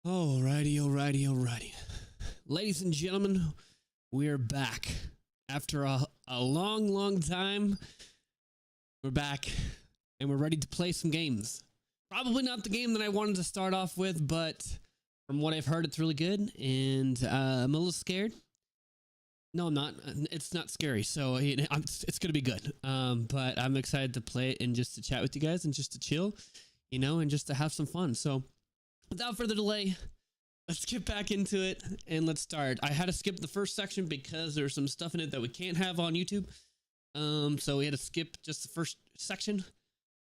Alrighty. Ladies and gentlemen, we're back. After a long time, we're back and we're ready to play some games. Probably not the game that I wanted to start off with, but from what I've heard, it's really good. And I'm a little scared. No, I'm not. It's not scary, so it's going to be good. But I'm excited to play it and just to chat with you guys and just to chill, and just to have some fun. So without further delay, let's get back into it and let's start. I had to skip the first section because there's some stuff in it that we can't have on YouTube. So we had to skip just the first section.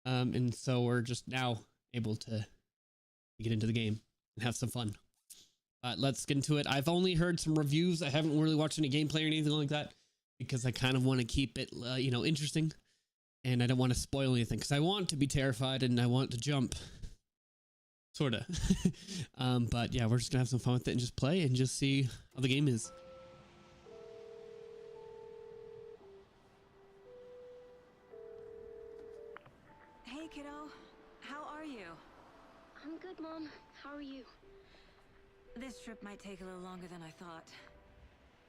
And so we're just now able to get into the game and have some fun. Let's get into it. I've only heard some reviews. I haven't really watched any gameplay or anything like that because I kind of want to keep it, interesting. And I don't want to spoil anything because I want to be terrified and I want to jump. Sorta. But yeah, we're just gonna have some fun with it and just play and just see how the game is. Hey kiddo, how are you? I'm good, Mom. How are you? This trip might take a little longer than I thought.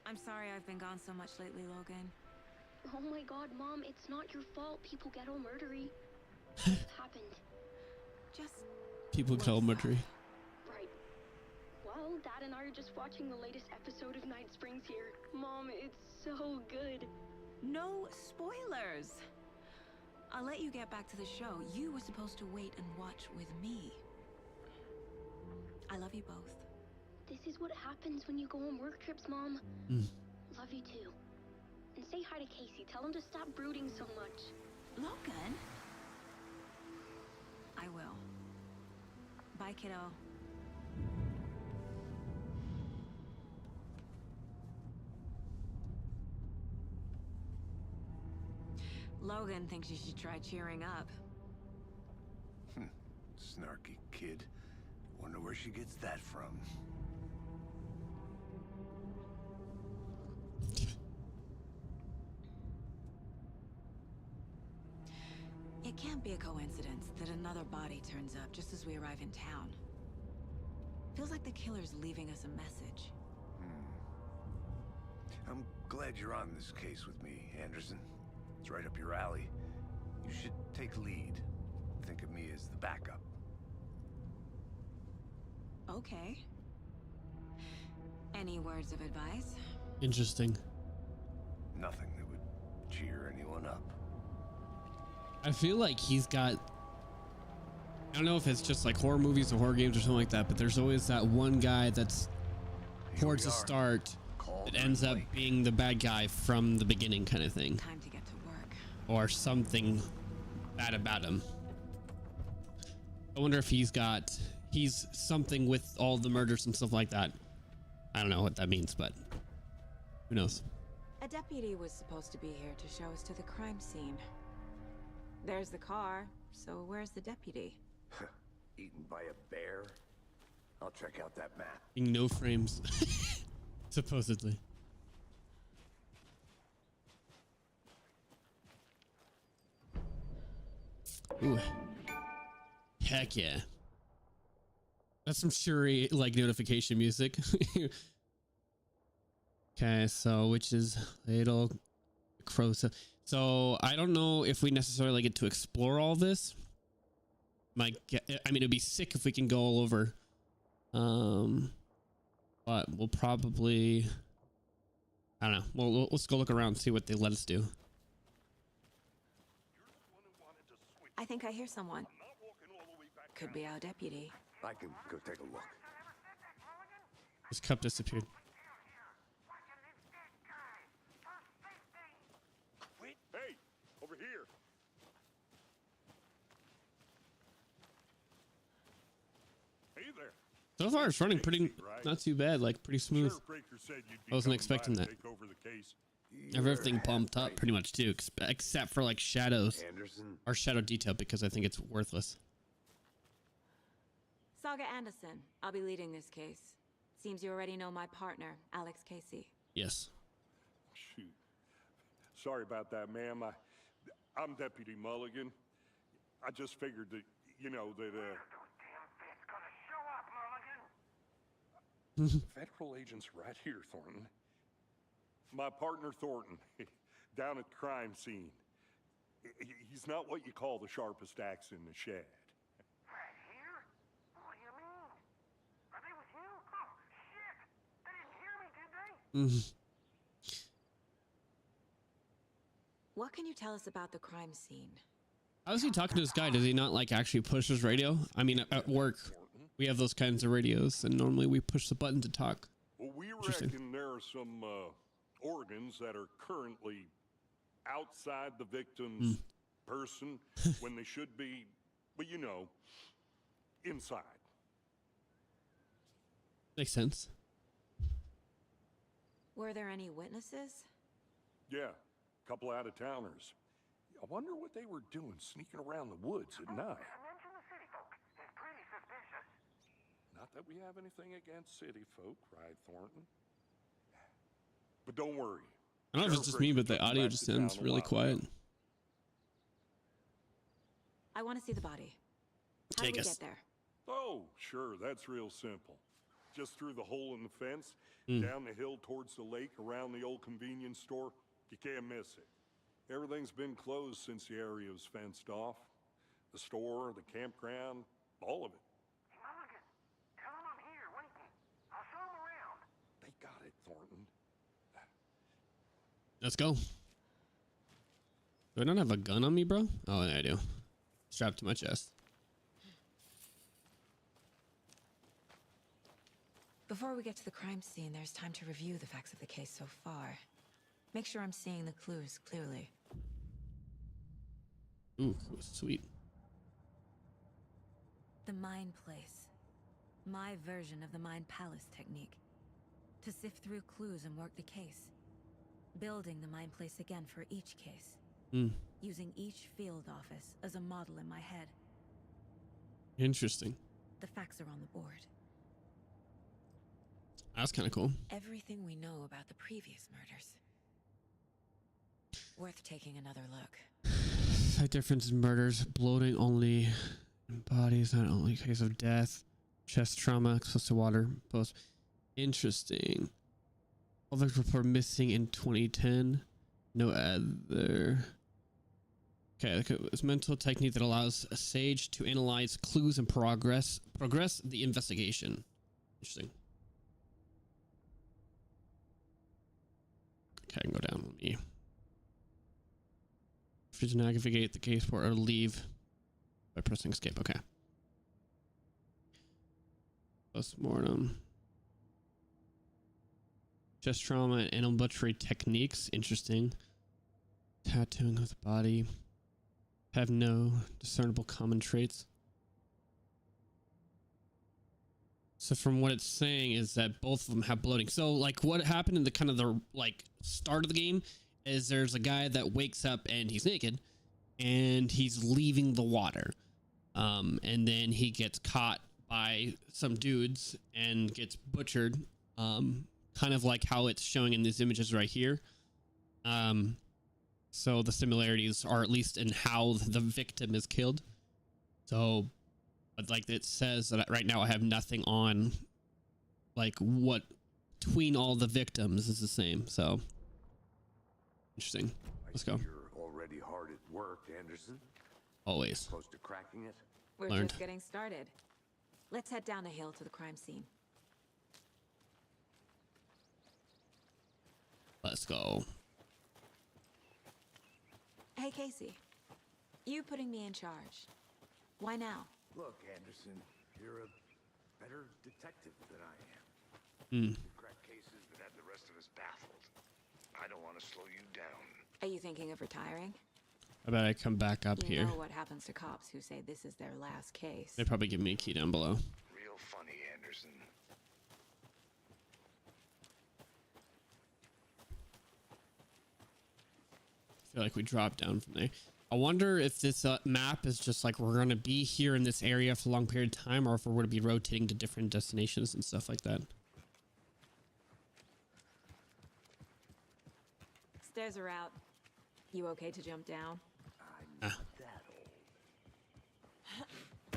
I'm sorry I've been gone so much lately, Logan. Oh my god, Mom, it's not your fault people get all murdery. What's happened? Just... People get all murdery. Right. Well, Dad and I are just watching the latest episode of Night Springs here. Mom, it's so good. No spoilers! I'll let you get back to the show. You were supposed to wait and watch with me. I love you both. This is what happens when you go on work trips, Mom. Love you too. And say hi to Casey. Tell him to stop brooding so much. Logan? I will. Bye, kiddo. Logan thinks you should try cheering up. Snarky kid. Wonder where she gets that from. It can't be a coincidence that another body turns up just as we arrive in town. Feels like the killer's leaving us a message. I'm glad you're on this case with me, Anderson. It's right up your alley. You should take lead. Think of me as the backup. Okay. Any words of advice? Interesting. Nothing that would cheer anyone up. I feel like he's got, I don't know if it's just like horror movies or horror games or something like that, but there's always that one guy that's towards the start that ends up being the bad guy from the beginning kind of thing. Time to get to work. Or something bad about him. I wonder if he's something with all the murders and stuff like that. I don't know what that means, but who knows? A deputy was supposed to be here to show us to the crime scene. There's the car, so where's the deputy? Eaten by a bear? I'll check out that map. No frames. Supposedly. Ooh. Heck yeah. That's some Shuri like notification music. Okay, so which is Little Crow. So I don't know if we necessarily get to explore all this. I mean, it'd be sick if we can go all over. But we'll probably, I don't know. Well, let's go look around and see what they let us do. I think I hear someone. Could be our deputy. I can go take a look. His cup disappeared. Hey, over here. Hey there. So far, it's running pretty, not too bad, like pretty smooth. I wasn't expecting that. Everything pumped up pretty much too, except for like shadows or shadow detail because I think it's worthless. Saga Anderson. I'll be leading this case. Seems you already know my partner, Alex Casey. Yes. Shoot. Sorry about that, ma'am. I'm Deputy Mulligan. I just figured that, that, Federal agents right here, Thornton. My partner Thornton, down at the crime scene. He's not what you call the sharpest axe in the shed. Right here? What do you mean? Are they with you? Oh, shit! They didn't hear me, did they? What can you tell us about the crime scene? How is he talking to this guy? Does he not like actually push his radio? I mean, at work, we have those kinds of radios, and normally we push the button to talk. Well, we Interesting. reckon there are some organs that are currently outside the victim's person when they should be, well, you know, inside. Makes sense. Were there any witnesses? Yeah, a couple out-of-towners. I wonder what they were doing sneaking around the woods at night. Mention the city folk. It's pretty suspicious. Not that we have anything against city folk, right, Thornton? But don't worry. I don't know if it's just me, but the audio just sounds really quiet. I want to see the body. How Take do we us. get there? Oh, sure, that's real simple. Just through the hole in the fence, down the hill towards the lake, around the old convenience store. You can't miss it. Everything's been closed since the area was fenced off. The store, the campground, all of it. Mulligan, tell them I'm here waiting. I'll show them around. They got it, Thornton. Let's go. Do I not have a gun on me, bro? Oh, yeah, I do. Strapped to my chest. Before we get to the crime scene, there's time to review the facts of the case so far. Make sure I'm seeing the clues clearly. Ooh, sweet. The Mind Place. My version of the Mind Palace technique. To sift through clues and work the case. Building the Mind Place again for each case. Using each field office as a model in my head. Interesting. The facts are on the board. That's kind of cool. Everything we know about the previous murders. Worth taking another look. Slight difference in murders, bloating only in bodies, not only case of death, chest trauma, exposed to water, post. Interesting. All victims report missing in 2010. No other. Okay, it's a mental technique that allows a sage to analyze clues and progress the investigation. Interesting. Okay, I can go down with me. If you to navigate the case for or leave by pressing escape. Okay. Postmortem. Chest trauma and animal butchery techniques. Interesting. Tattooing of the body. Have no discernible common traits. So from what it's saying is that both of them have bloating. So like what happened in the kind of the like start of the game is there's a guy that wakes up and he's naked and he's leaving the water. And then he gets caught by some dudes and gets butchered. Kind of like how it's showing in these images right here. So the similarities are at least in how the victim is killed. So, but like it says that right now I have nothing on like what between all the victims is the same. So interesting. Let's go. You're already hard at work, Anderson. Always. Close to cracking it. We're Learned. just getting started. Let's head down the hill to the crime scene. Let's go. Hey, Casey. You putting me in charge. Why now? Look, Anderson, you're a better detective than I am. You crack cases that have the rest of us baffled. I don't want to slow you down. Are you thinking of retiring? I bet I come back up You here. know what happens to cops who say this is their last case. They probably give me a key down below. Real funny, Anderson. I feel like we dropped down from there. I wonder if this map is just like we're going to be here in this area for a long period of time or if we're going to be rotating to different destinations and stuff like that. Stairs are out. You okay to jump down? I'm not that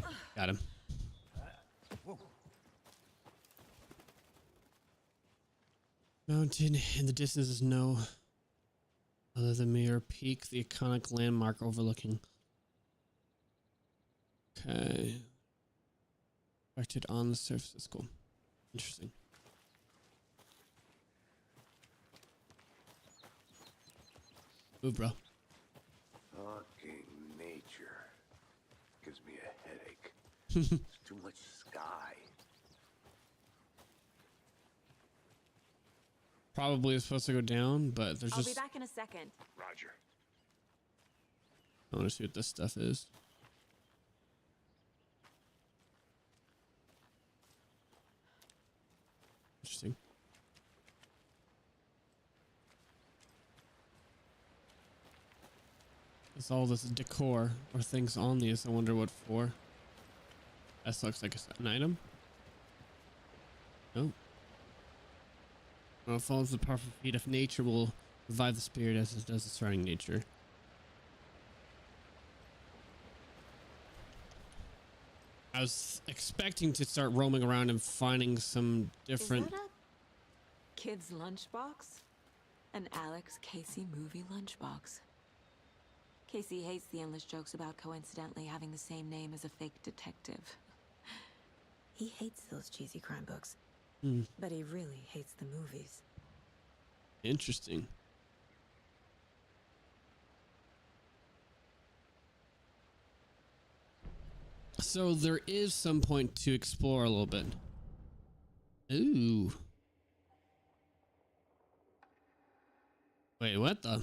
old. Got him. Whoa. Mountain in the distance is no other than Mirror Peak, the iconic landmark overlooking. Okay. Reflected on the surface. That's cool. Interesting. Move, bro. Fucking nature. Gives me a headache. There's too much sky. Probably is supposed to go down, but there's I'll just... be back in a second. Roger. I want to see what this stuff is. Interesting. It's all this decor or things on these. I wonder what for. That looks like an item. No. Well, it follows the powerful feet of nature will revive the spirit as it does the surrounding nature. I was expecting to start roaming around and finding some different... Is that a kid's lunchbox? An Alex Casey movie lunchbox. Casey hates the endless jokes about coincidentally having the same name as a fake detective. He hates those cheesy crime books. But he really hates the movies. Interesting. So there is some point to explore a little bit. Ooh. Wait, what the?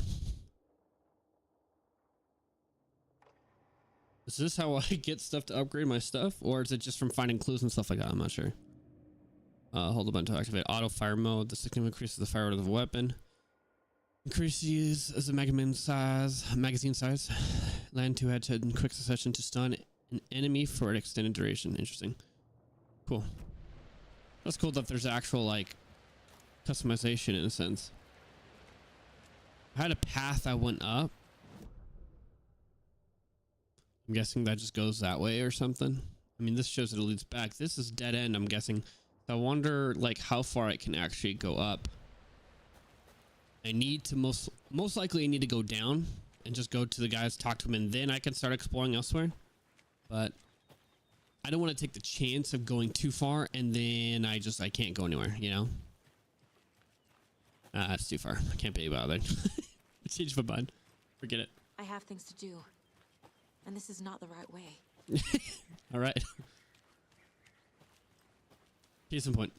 Is this how I get stuff to upgrade my stuff? Or is it just from finding clues and stuff like that? I'm not sure. Hold the button to activate auto fire mode. This significantly increases the fire rate of the weapon. Increases as a magazine size. Land 2 head to in quick succession to stun an enemy for an extended duration. Interesting. Cool. That's cool that there's actual like customization in a sense. I had a path that went up. I'm guessing that just goes that way or something. I mean, this shows that it leads back. This is dead end, I'm guessing. I wonder like how far it can actually go up. I need to most likely I need to go down and just go to the guys, talk to them, and then I can start exploring elsewhere. But I don't want to take the chance of going too far and then I can't go anywhere, you know? That's too far. I can't be bothered. I changed my mind. Forget it. I have things to do. And this is not the right way. All right. Case in point.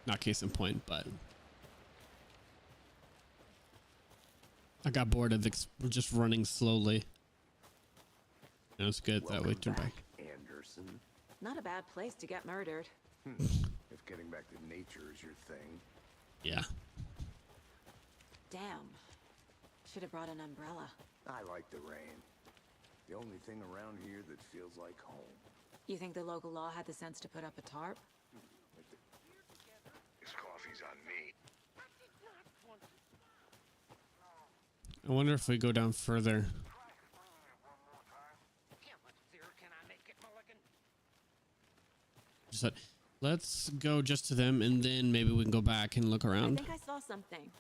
Not case in point, but I got bored of just running slowly. It was good that way. Turn back. Anderson. Not a bad place to get murdered. If getting back to nature is your thing. Yeah. Damn. Should have brought an umbrella. I like the rain. The only thing around here that feels like home. You think the local law had the sense to put up a tarp? This coffee's on me. I wonder if we go down further. Just let's go just to them and then maybe we can go back and look I around. think I saw something.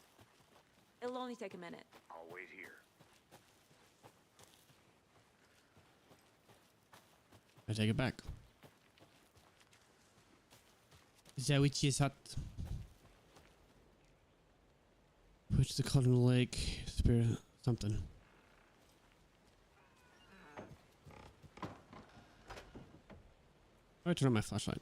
It'll only take a minute. I'll wait here. I take it back. Is that what you thought? Which the Cotton Lake Spirit something. I turn on my flashlight.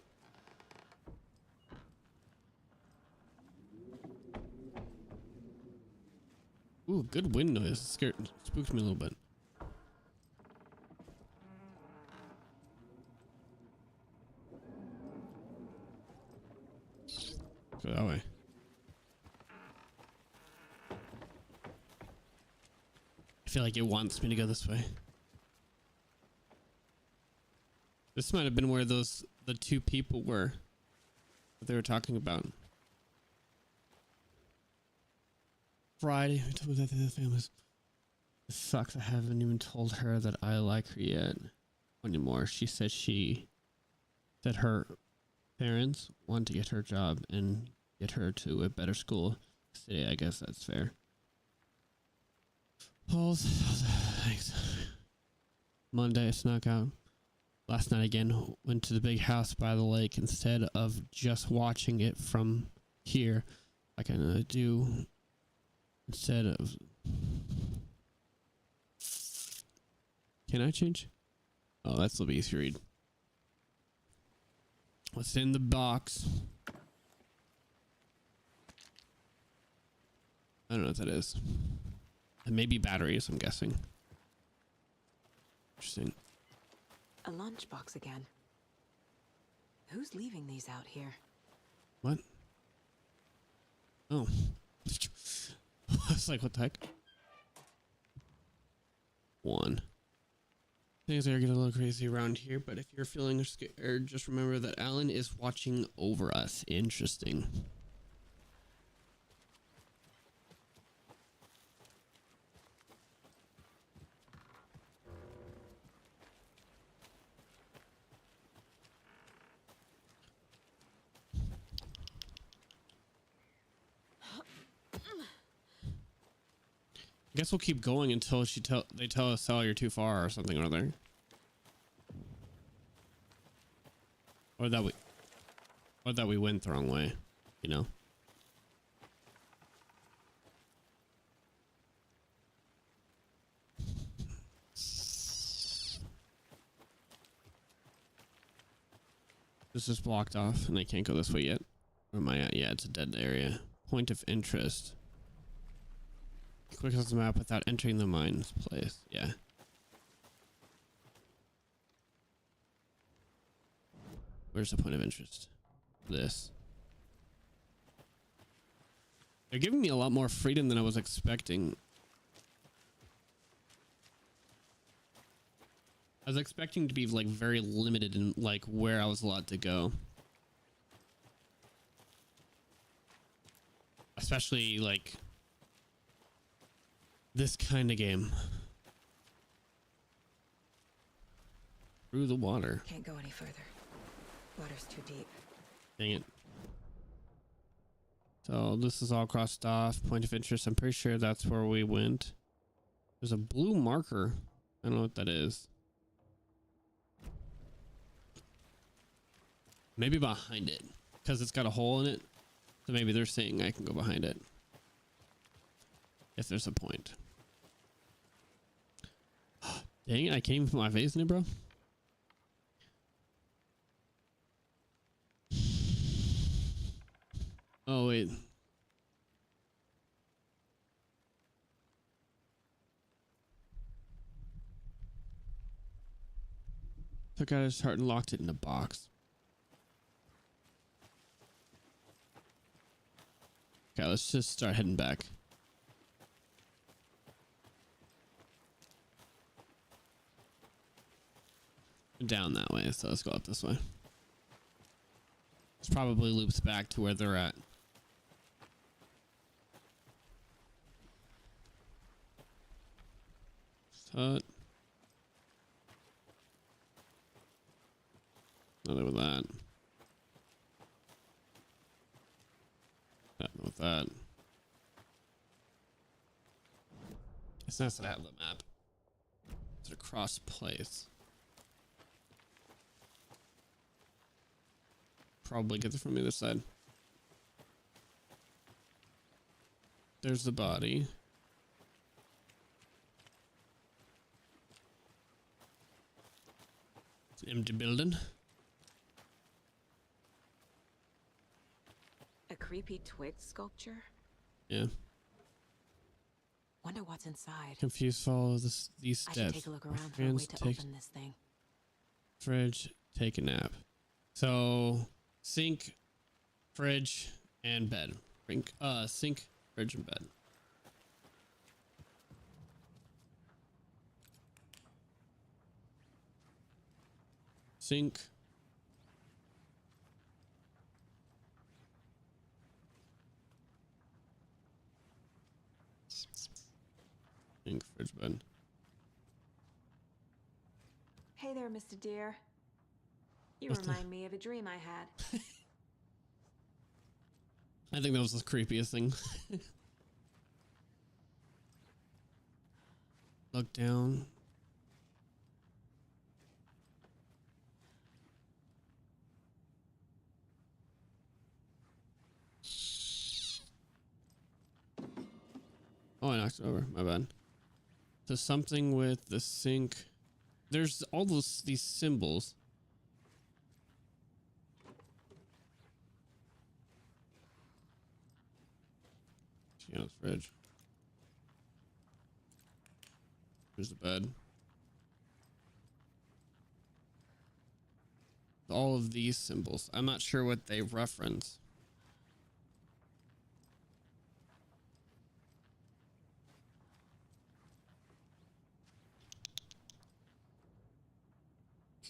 Ooh, good wind noise. Spooked me a little bit. Go that way. I feel like it wants me to go this way. This might have been where the two people were that they were talking about. Friday, we told me that the families. It sucks. I haven't even told her that I like her yet anymore. She said she that her parents want to get her a job and get her to a better school. Today, I guess that's fair. Well, thanks. Monday, I snuck out. Last night again, went to the big house by the lake instead of just watching it from here, like I do. Instead of... Can I change? Oh, that's a little bit easier to read. What's in the box? I don't know what that is. And maybe batteries, I'm guessing. Interesting. A lunchbox again. Who's leaving these out here? What? Oh. I was like, what the heck? One. Things are getting a little crazy around here, but if you're feeling scared, just remember that Alan is watching over us. Interesting. I guess we'll keep going until they tell us, "Oh, you're too far," or something or other. Or that we went the wrong way, you know. This is blocked off and I can't go this way yet. Where am I at? Yeah, it's a dead area. Point of interest. Click on the map without entering the mine's place. Yeah. Where's the point of interest? This. They're giving me a lot more freedom than I was expecting. I was expecting to be like very limited in like where I was allowed to go. Especially like this kind of game. Through the water. Can't go any further. Water's too deep. Dang it. So this is all crossed off. Point of interest. I'm pretty sure that's where we went. There's a blue marker. I don't know what that is. Maybe behind it. Because it's got a hole in it. So maybe they're saying I can go behind it. If there's a point. Dang it, I can't even put my face in it, bro. Oh, wait. Took out his heart and locked it in a box. Okay, let's just start heading back. Down that way, so let's go up this way. This probably loops back to where they're at. Tut. Nothing with that. Nothing with that. It's nice that I have the map. It's a cross place. Probably get it from the other side. There's the body. It's an empty building. A creepy twig sculpture? Yeah. Wonder what's inside. Confused, follow these steps. I should take a look around for a way to open this thing. Fridge, take a nap. So, sink, fridge, and bed. Sink, fridge, and bed. Sink. Sink, fridge, bed. Hey there, Mr. Deer. You remind me of a dream I had. I think that was the creepiest thing. Look down. Oh, I knocked it over. My bad. So something with the sink. There's all these symbols. Yeah, the fridge. Here's the bed. All of these symbols. I'm not sure what they reference.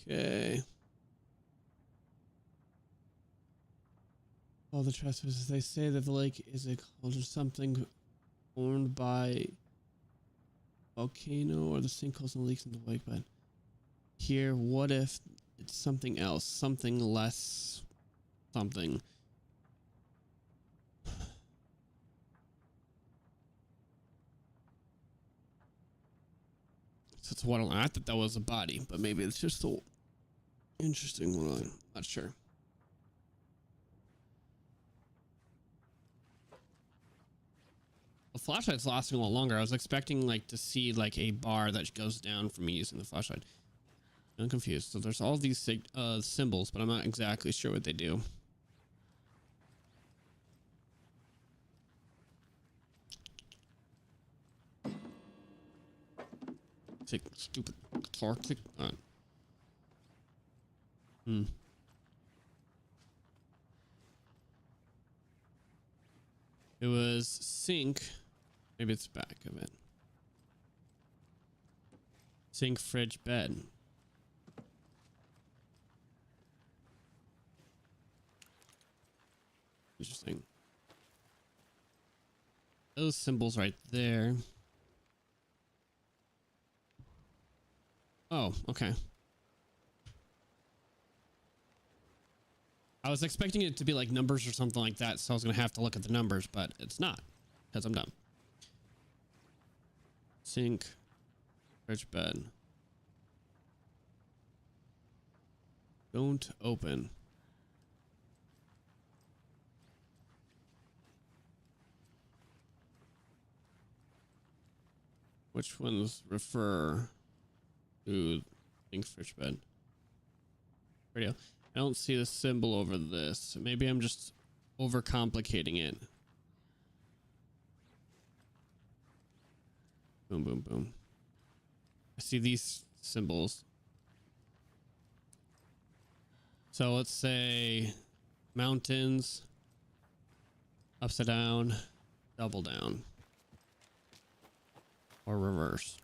Okay. All the trespassers, they say that the lake is a cauldron, something formed by volcano or the sinkholes and leaks in the lake. But here, what if it's something else, something less something? So it's what I thought that was a body, but maybe it's just a interesting one. I'm not sure. The flashlight's lasting a lot longer. I was expecting like to see like a bar that goes down from me using the flashlight. I'm confused. So there's all these symbols, but I'm not exactly sure what they do. Take stupid guitar. Click on. It was sink. Maybe it's back of it. Sink, fridge, bed. Interesting. Those symbols right there. Oh, okay. I was expecting it to be like numbers or something like that, so I was going to have to look at the numbers, but it's not, because I'm dumb. Sink, fridge, bed. Don't open. Which ones refer to sink, fridge, bed? Radio. I don't see the symbol over this. Maybe I'm just overcomplicating it. Boom, boom, boom. I see these symbols. So let's say mountains, upside down, double down, or reverse.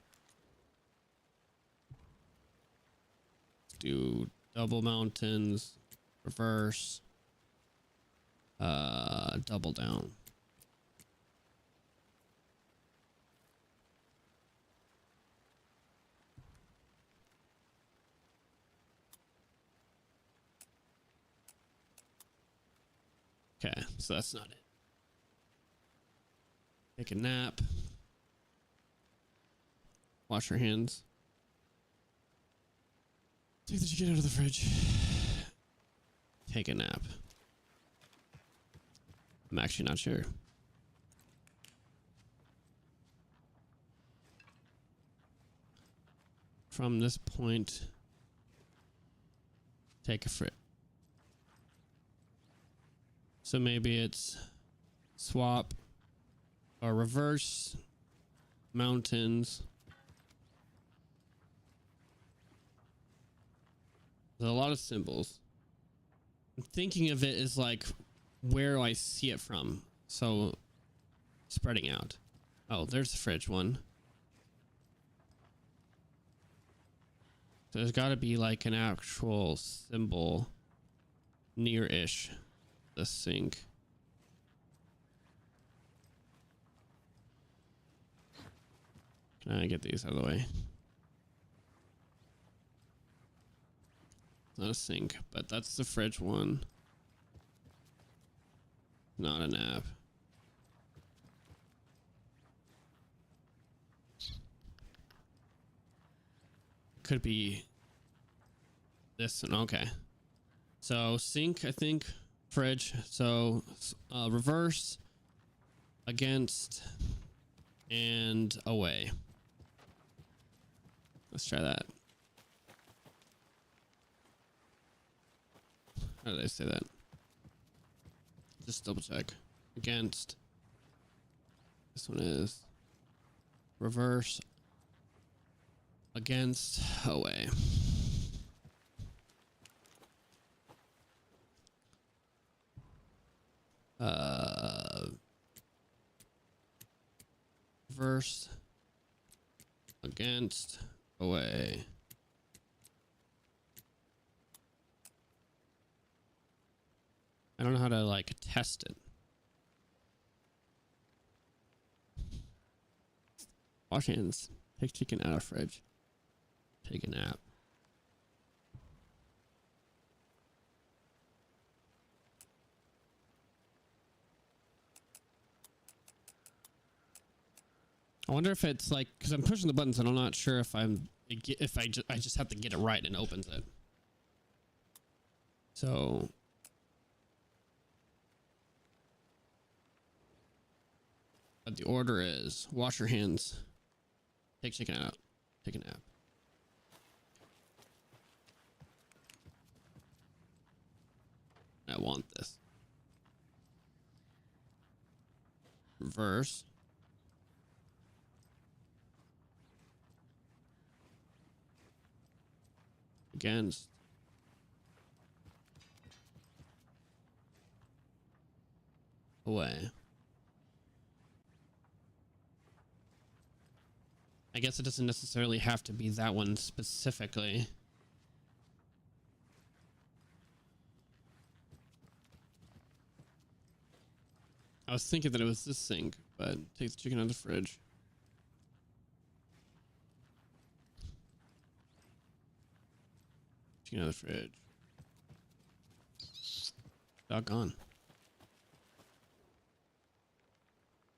Let's do double mountains, reverse, double down. Okay, so that's not it. Take a nap. Wash your hands. Take the chicken out of the fridge. Take a nap. I'm actually not sure. From this point, take a frit. So maybe it's swap or reverse mountains. There's a lot of symbols. I'm thinking of it as like where I see it from. So spreading out. Oh, there's the fridge one. So there's got to be like an actual symbol near-ish the sink. Can I get these out of the way? not a sink, but that's the fridge one. Not an app. Could be this one. Okay. So sink, I think, fridge. So reverse, against, and away. Let's try that. How did I say that? Just double check. Against. This one is reverse, against, away. Reverse, against, away. I don't know how to like test it. Wash hands. Take chicken out of fridge. Take a nap. I wonder if it's like, because I'm pushing the buttons and I'm not sure if I just have to get it right and it opens it. So but the order is wash your hands, take chicken out, take a nap. I want this. Reverse. Against. Away. I guess it doesn't necessarily have to be that one specifically. I was thinking that it was this sink, but take the chicken out of the fridge. Chicken out of the fridge. Doggone.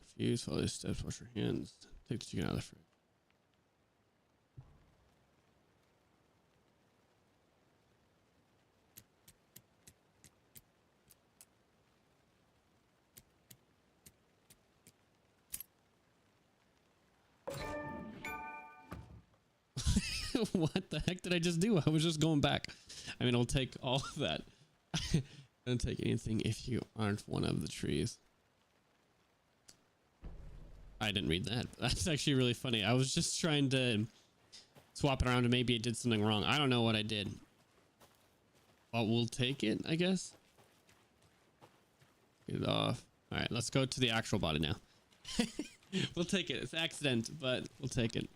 Refuse, follow these steps, wash your hands. Take the chicken out of the fridge. What the heck did I just do? I was just going back. I mean, I'll take all of that. Don't take anything if you aren't one of the trees. I didn't read that. That's actually really funny. I was just trying to swap it around and maybe it did something wrong. I don't know what I did. But we'll take it, I guess. Get it off. All right, let's go to the actual body now. We'll take it. It's accident, but we'll take it.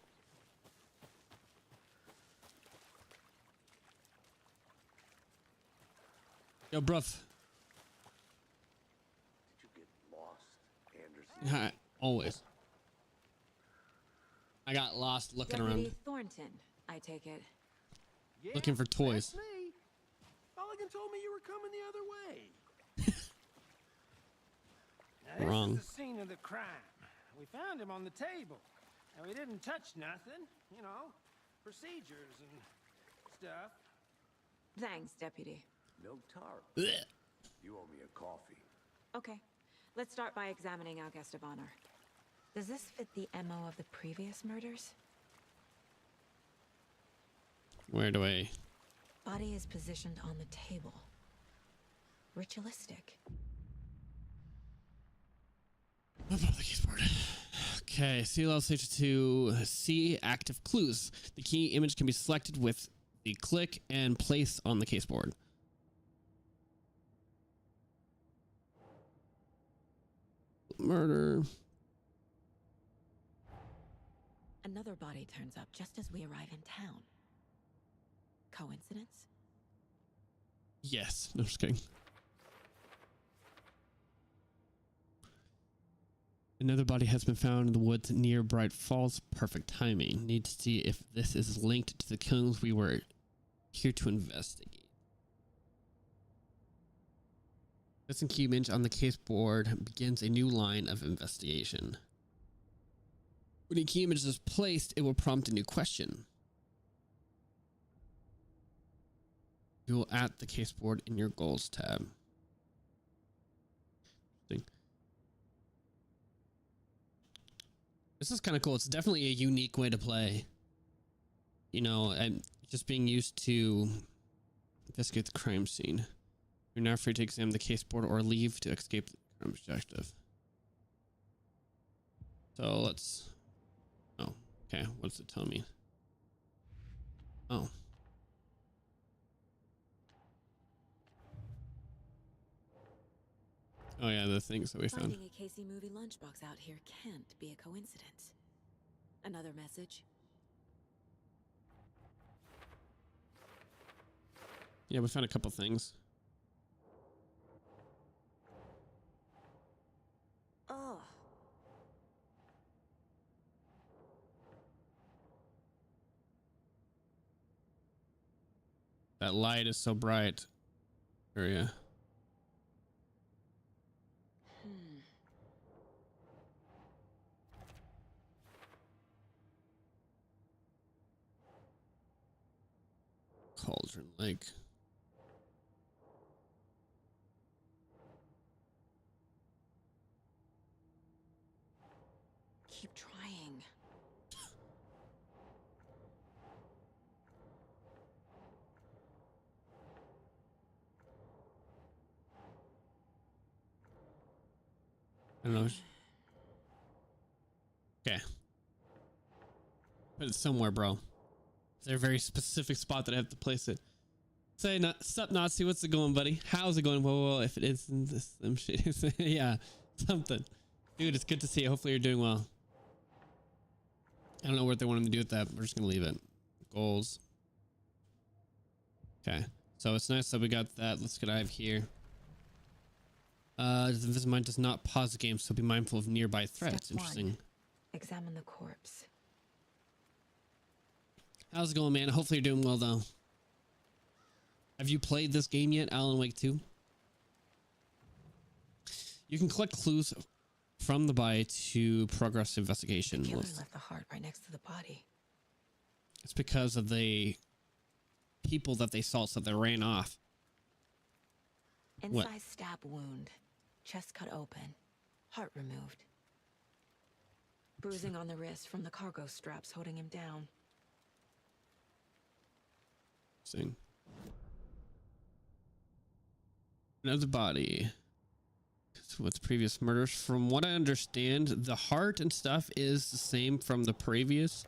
Yo, bruv. Did you get lost, Anderson? Always. I got lost looking Deputy around. Thornton, I take it. Yeah, Looking for toys. That's me. Mulligan told me you were coming the other way. Now, Wrong. This is the scene of the crime. We found him on the table. Now, we didn't touch nothing. You know, procedures and stuff. Thanks, Deputy. No tar. Blech. You owe me a coffee. Okay, let's start by examining our guest of honor. Does this fit the MO of the previous murders? Where do I? Body is positioned on the table. Ritualistic. Above the keyboard. Okay, CLL stage 2. See active clues. The key image can be selected with the click and place on the caseboard. Murder. Another body turns up just as we arrive in town. Coincidence? Yes. No, just kidding. Another body has been found in the woods near Bright Falls. Perfect timing. Need to see if this is linked to the killings we were here to investigate. Placing key image on the case board begins a new line of investigation. When a key image is placed, it will prompt a new question. You will add the case board in your goals tab. This is kind of cool. It's definitely a unique way to play. You know, and just being used to investigate the crime scene. You're now free to examine the case board or leave to escape the crime objective. So let's... Oh, okay. What's it tell me? Oh. Oh yeah, the things that we found. Finding a Casey movie lunchbox out here can't be a coincidence. Another message. Yeah, we found a couple things. Oh. That light is so bright. Area. Cauldron Lake. Keep trying. I don't know. Okay. Put it somewhere, bro. Is there a very specific spot that I have to place it? Say, sup, Nazi, what's it going, buddy? How's it going? Whoa, if it isn't this, some shit. Yeah, something. Dude, it's good to see you. Hopefully you're doing well. I don't know what they want him to do with that. We're just going to leave it. Goals. Okay. So it's nice that we got that. Let's get out of here. The invisible mind does not pause the game, so be mindful of nearby threats. Step Interesting. 1. Examine the corpse. How's it going, man? Hopefully you're doing well, though. Have you played this game yet, Alan Wake 2? You can collect clues from the body to progress investigation. The killer left the heart right next to the body. It's because of the people that they saw, so they ran off. Inside stab wound. Chest cut open. Heart removed. Bruising on the wrist from the cargo straps holding him down. Sing. Another body. With previous murders, from what I understand, the heart and stuff is the same from the previous.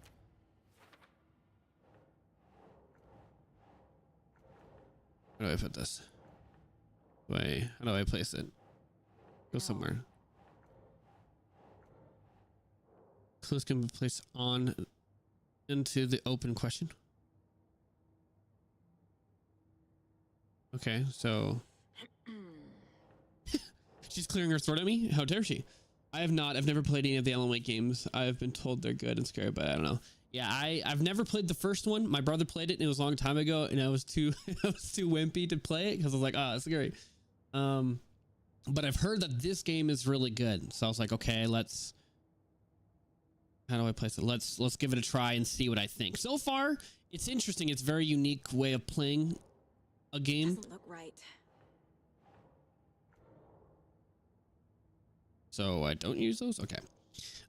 How do I put this? Wait, how do I place it? Go somewhere. Clues can be placed on into the open question. Okay, so she's clearing her throat at me. How dare she? I've never played any of the Alan Wake games. I've been told they're good and scary, but I don't know. Yeah, I've never played the first one. My brother played it and it was a long time ago, and I was too wimpy to play it because I was like, oh, it's scary. But I've heard that this game is really good. So I was like, okay, how do I place it? Let's give it a try and see what I think. So far, it's interesting. It's a very unique way of playing a game. Doesn't look right. So I don't use those. Okay.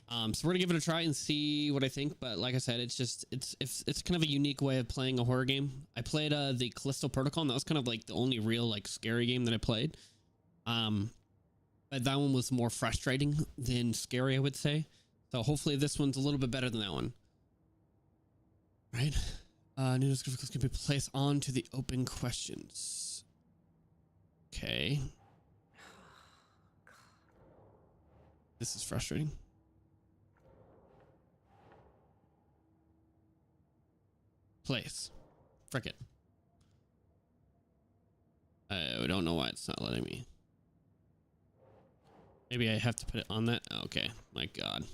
So we're gonna give it a try and see what I think. But like I said, it's kind of a unique way of playing a horror game. I played the Callisto Protocol, and that was kind of like the only real like scary game that I played. But that one was more frustrating than scary, I would say. So hopefully this one's a little bit better than that one. Right? New descriptions can be placed onto the open questions. Okay. This is frustrating. Place. Frick it. I don't know why it's not letting me. Maybe I have to put it on that. Okay. My God.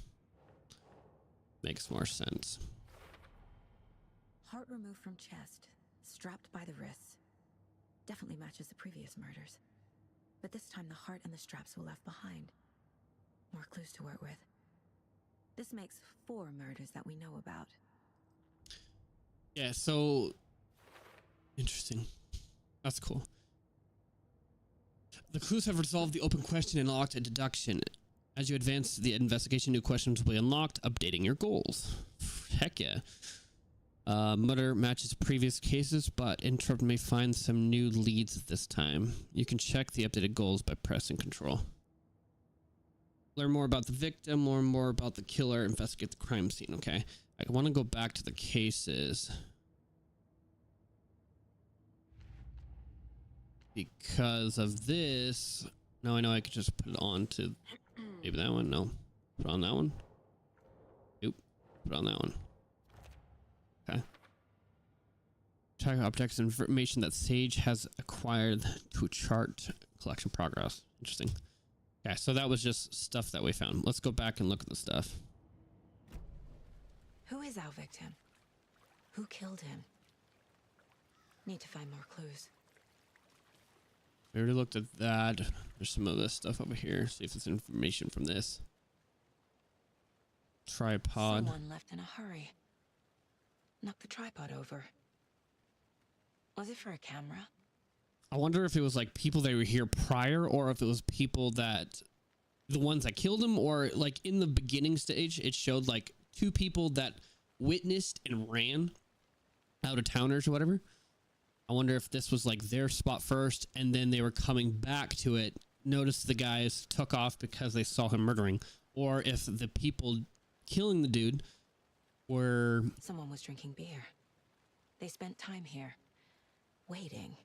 Makes more sense. Heart removed from chest, strapped by the wrists. Definitely matches the previous murders. But this time the heart and the straps were left behind. More clues to work with. This makes 4 murders that we know about. Yeah, so interesting. That's cool. The clues have resolved the open question and unlocked a deduction. As you advance the investigation, new questions will be unlocked, updating your goals. Heck yeah. Murder matches previous cases, but Interrupt may find some new leads this time. You can check the updated goals by pressing Control. Learn more about the victim, learn more about the killer, investigate the crime scene. Okay, I want to go back to the cases. Because of this, now I know I could just put it on to maybe that one. No, put it on that one. Nope, put it on that one. Okay. Track objects and information that Sage has acquired to chart collection progress. Interesting. Okay, so that was just stuff that we found. Let's go back and look at the stuff. Who is our victim? Who killed him? Need to find more clues. We already looked at that. There's some of this stuff over here. See if there's information from this. Tripod. Someone left in a hurry. Knocked the tripod over. Was it for a camera? I wonder if it was like people that were here prior, or if it was people that, the ones that killed him, or like in the beginning stage, it showed like 2 people that witnessed and ran, out of towners or whatever. I wonder if this was like their spot first, and then they were coming back to it, noticed the guys, took off because they saw him murdering, or if the people killing the dude were... Someone was drinking beer. They spent time here, waiting.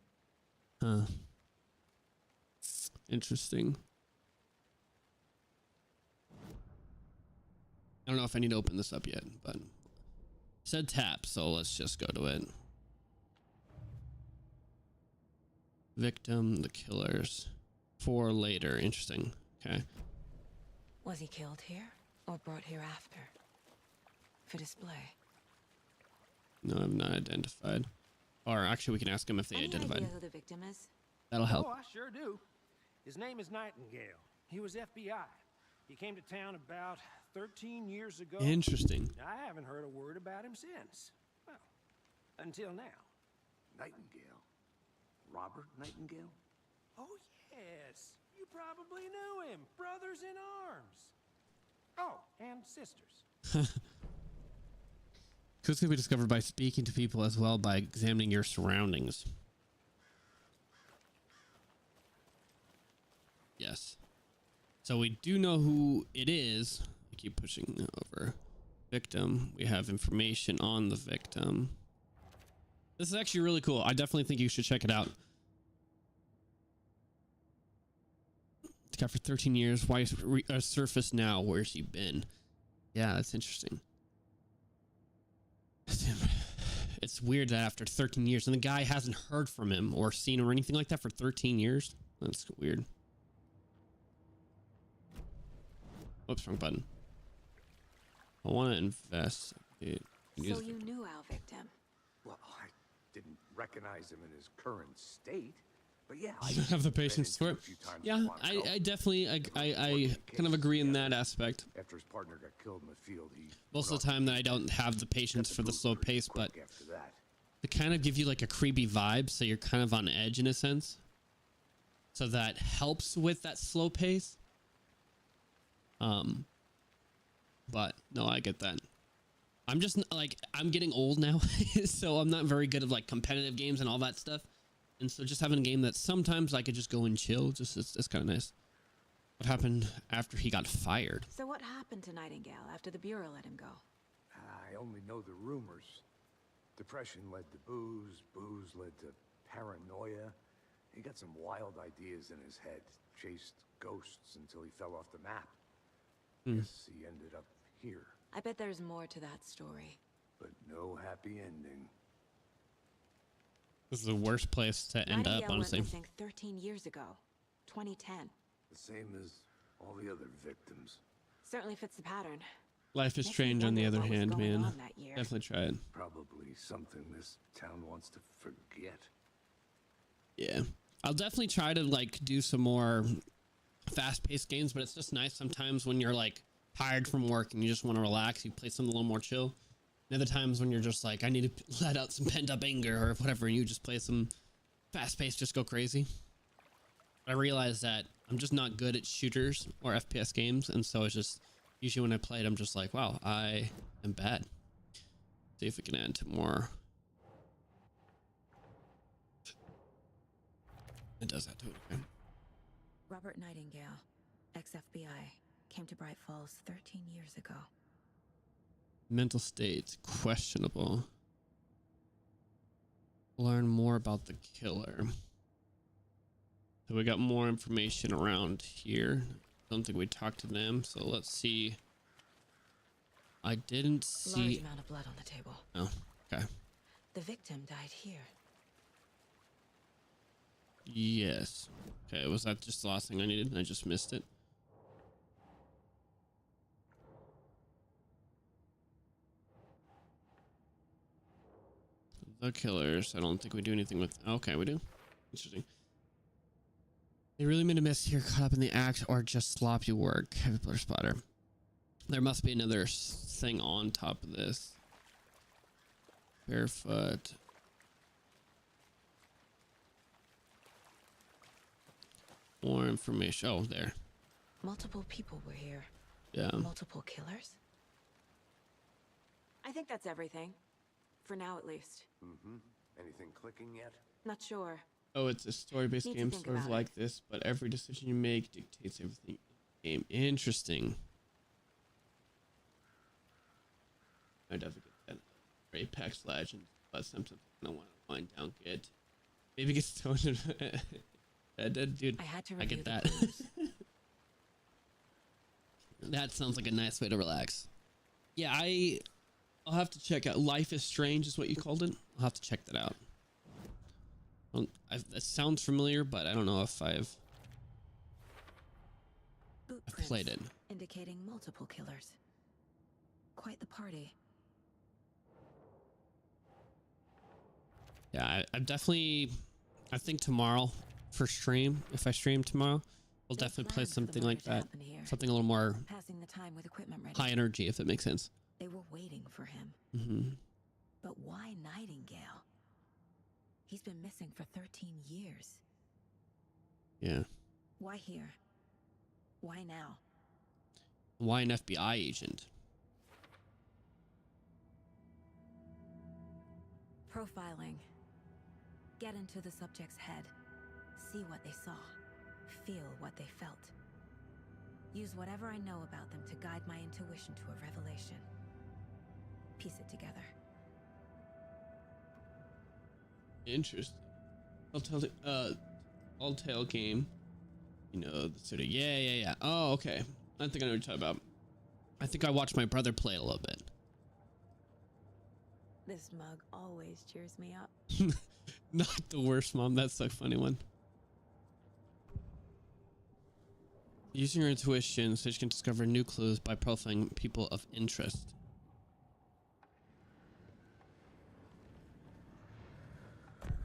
Huh. Interesting. I don't know if I need to open this up yet, but it said tap, so let's just go to it. Victim, the killers. 4 later. Interesting. Okay. Was he killed here or brought here after? For display? No, I've not identified. Or actually, we can ask them if they Any identified. idea who the victim is? That'll help. Oh, I sure do. His name is Nightingale. He was FBI. He came to town about 13 years ago. Interesting. I haven't heard a word about him since. Well, until now. Nightingale? Robert Nightingale? Oh, yes. You probably knew him. Brothers in arms. Oh, and sisters. Clues can be discovered by speaking to people as well by examining your surroundings. Yes. So we do know who it is. I keep pushing over. Victim. We have information on the victim. This is actually really cool. I definitely think you should check it out. It's got for 13 years. Why surface now? Where's she been? Yeah, that's interesting. It's weird that after 13 years, and the guy hasn't heard from him or seen him or anything like that for 13 years. That's weird. Whoops, wrong button. I want to investigate. So you knew our victim? Well, I didn't recognize him in his current state, but yeah, I don't have the patience for it. Yeah, I definitely, I kind of agree in that aspect. After his partner got killed in the field, he Most of the time that I don't have the patience for the slow pace, but after that. they kind of give you like a creepy vibe, so you're kind of on edge in a sense. So that helps with that slow pace. But no, I get that. I'm just like, I'm getting old now, so I'm not very good at like competitive games and all that stuff. And so just having a game that sometimes I could just go and chill, just it's kind of nice. What happened after he got fired? So what happened to Nightingale after the Bureau let him go? I only know the rumors. Depression led to booze, booze led to paranoia. He got some wild ideas in his head, chased ghosts until he fell off the map. Guess he ended up here, I bet there's more to that story. but no happy ending. This is the worst place to end Nightingale up, honestly. went missing 13 years ago, 2010. The same as all the other victims. Certainly fits the pattern. Life is Makes me Strange, on the wonder other what was hand, going man. on that year. Definitely try it. Probably something this town wants to forget. Yeah. I'll definitely try to like do some more fast-paced games, but it's just nice sometimes when you're like tired from work and you just want to relax, you play something a little more chill. And other times when you're just like, I need to let out some pent-up anger or whatever, and you just play some fast-paced, just go crazy. I realized that I'm just not good at shooters or FPS games, and so it's just usually when I play it, I'm just like, wow, I am bad. See if we can add to more. It does that to it. Okay. Robert Nightingale, ex-FBI, came to Bright Falls 13 years ago. Mental state questionable. Learn more about the killer. So we got more information around here. Don't think we talked to them, so let's see. I didn't see. Large amount of blood on the table. Oh, okay. The victim died here. Yes. Okay, was that just the last thing I needed? I just missed it. The killers. I don't think we do anything with. Okay, we do. Interesting. They really made a mess here, caught up in the act, or just sloppy work. Heavy blur spotter. There must be another thing on top of this. Barefoot. More information. Oh, there. Multiple people were here. Yeah. Multiple killers? I think that's everything. For now, at least. Mm-hmm. Anything clicking yet? Not sure. Oh, it's a story-based Need to game, think sort of about like it. this, but every decision you make dictates everything in the game. Interesting. I definitely get that. Apex Legends, but something I want to wind down. Get maybe get stoned. Dude, I had to I review get the that. clues. That sounds like a nice way to relax. Yeah, I'll have to check out. Life is Strange is what you called it. I'll have to check that out. That sounds familiar, but I don't know if I've Boot played it. prints indicating multiple killers. Quite the party. Yeah, I'm definitely. I think tomorrow for stream, if I stream tomorrow, we'll They definitely play planned for the something murder like to that. happen here. Something a little more Passing the time with equipment ready. high energy, if it makes sense. They were waiting for him. Mm-hmm. But why Nightingale? He's been missing for 13 years. Yeah. Why here? Why now? Why an FBI agent? Profiling. Get into the subject's head. See what they saw. Feel what they felt. Use whatever I know about them to guide my intuition to a revelation. Piece it together. Interesting. Telltale game. You know, the sort of yeah. Oh, okay. I think I know what you're talking about. I think I watched my brother play a little bit. This mug always cheers me up. Not the worst, Mom. That's a funny one. Using your intuition so you can discover new clues by profiling people of interest.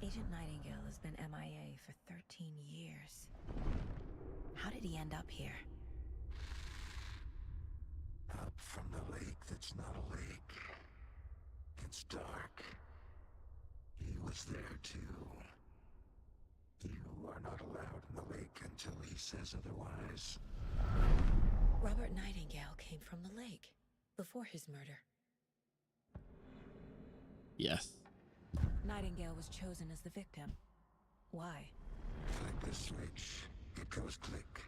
Agent Nightingale has been MIA for 13 years. How did he end up here? Up from the lake that's not a lake. It's dark. He was there too. You are not allowed in the lake until he says otherwise. Robert Nightingale came from the lake before his murder. Yes. Nightingale was chosen as the victim. Why? Flick the switch. It goes click.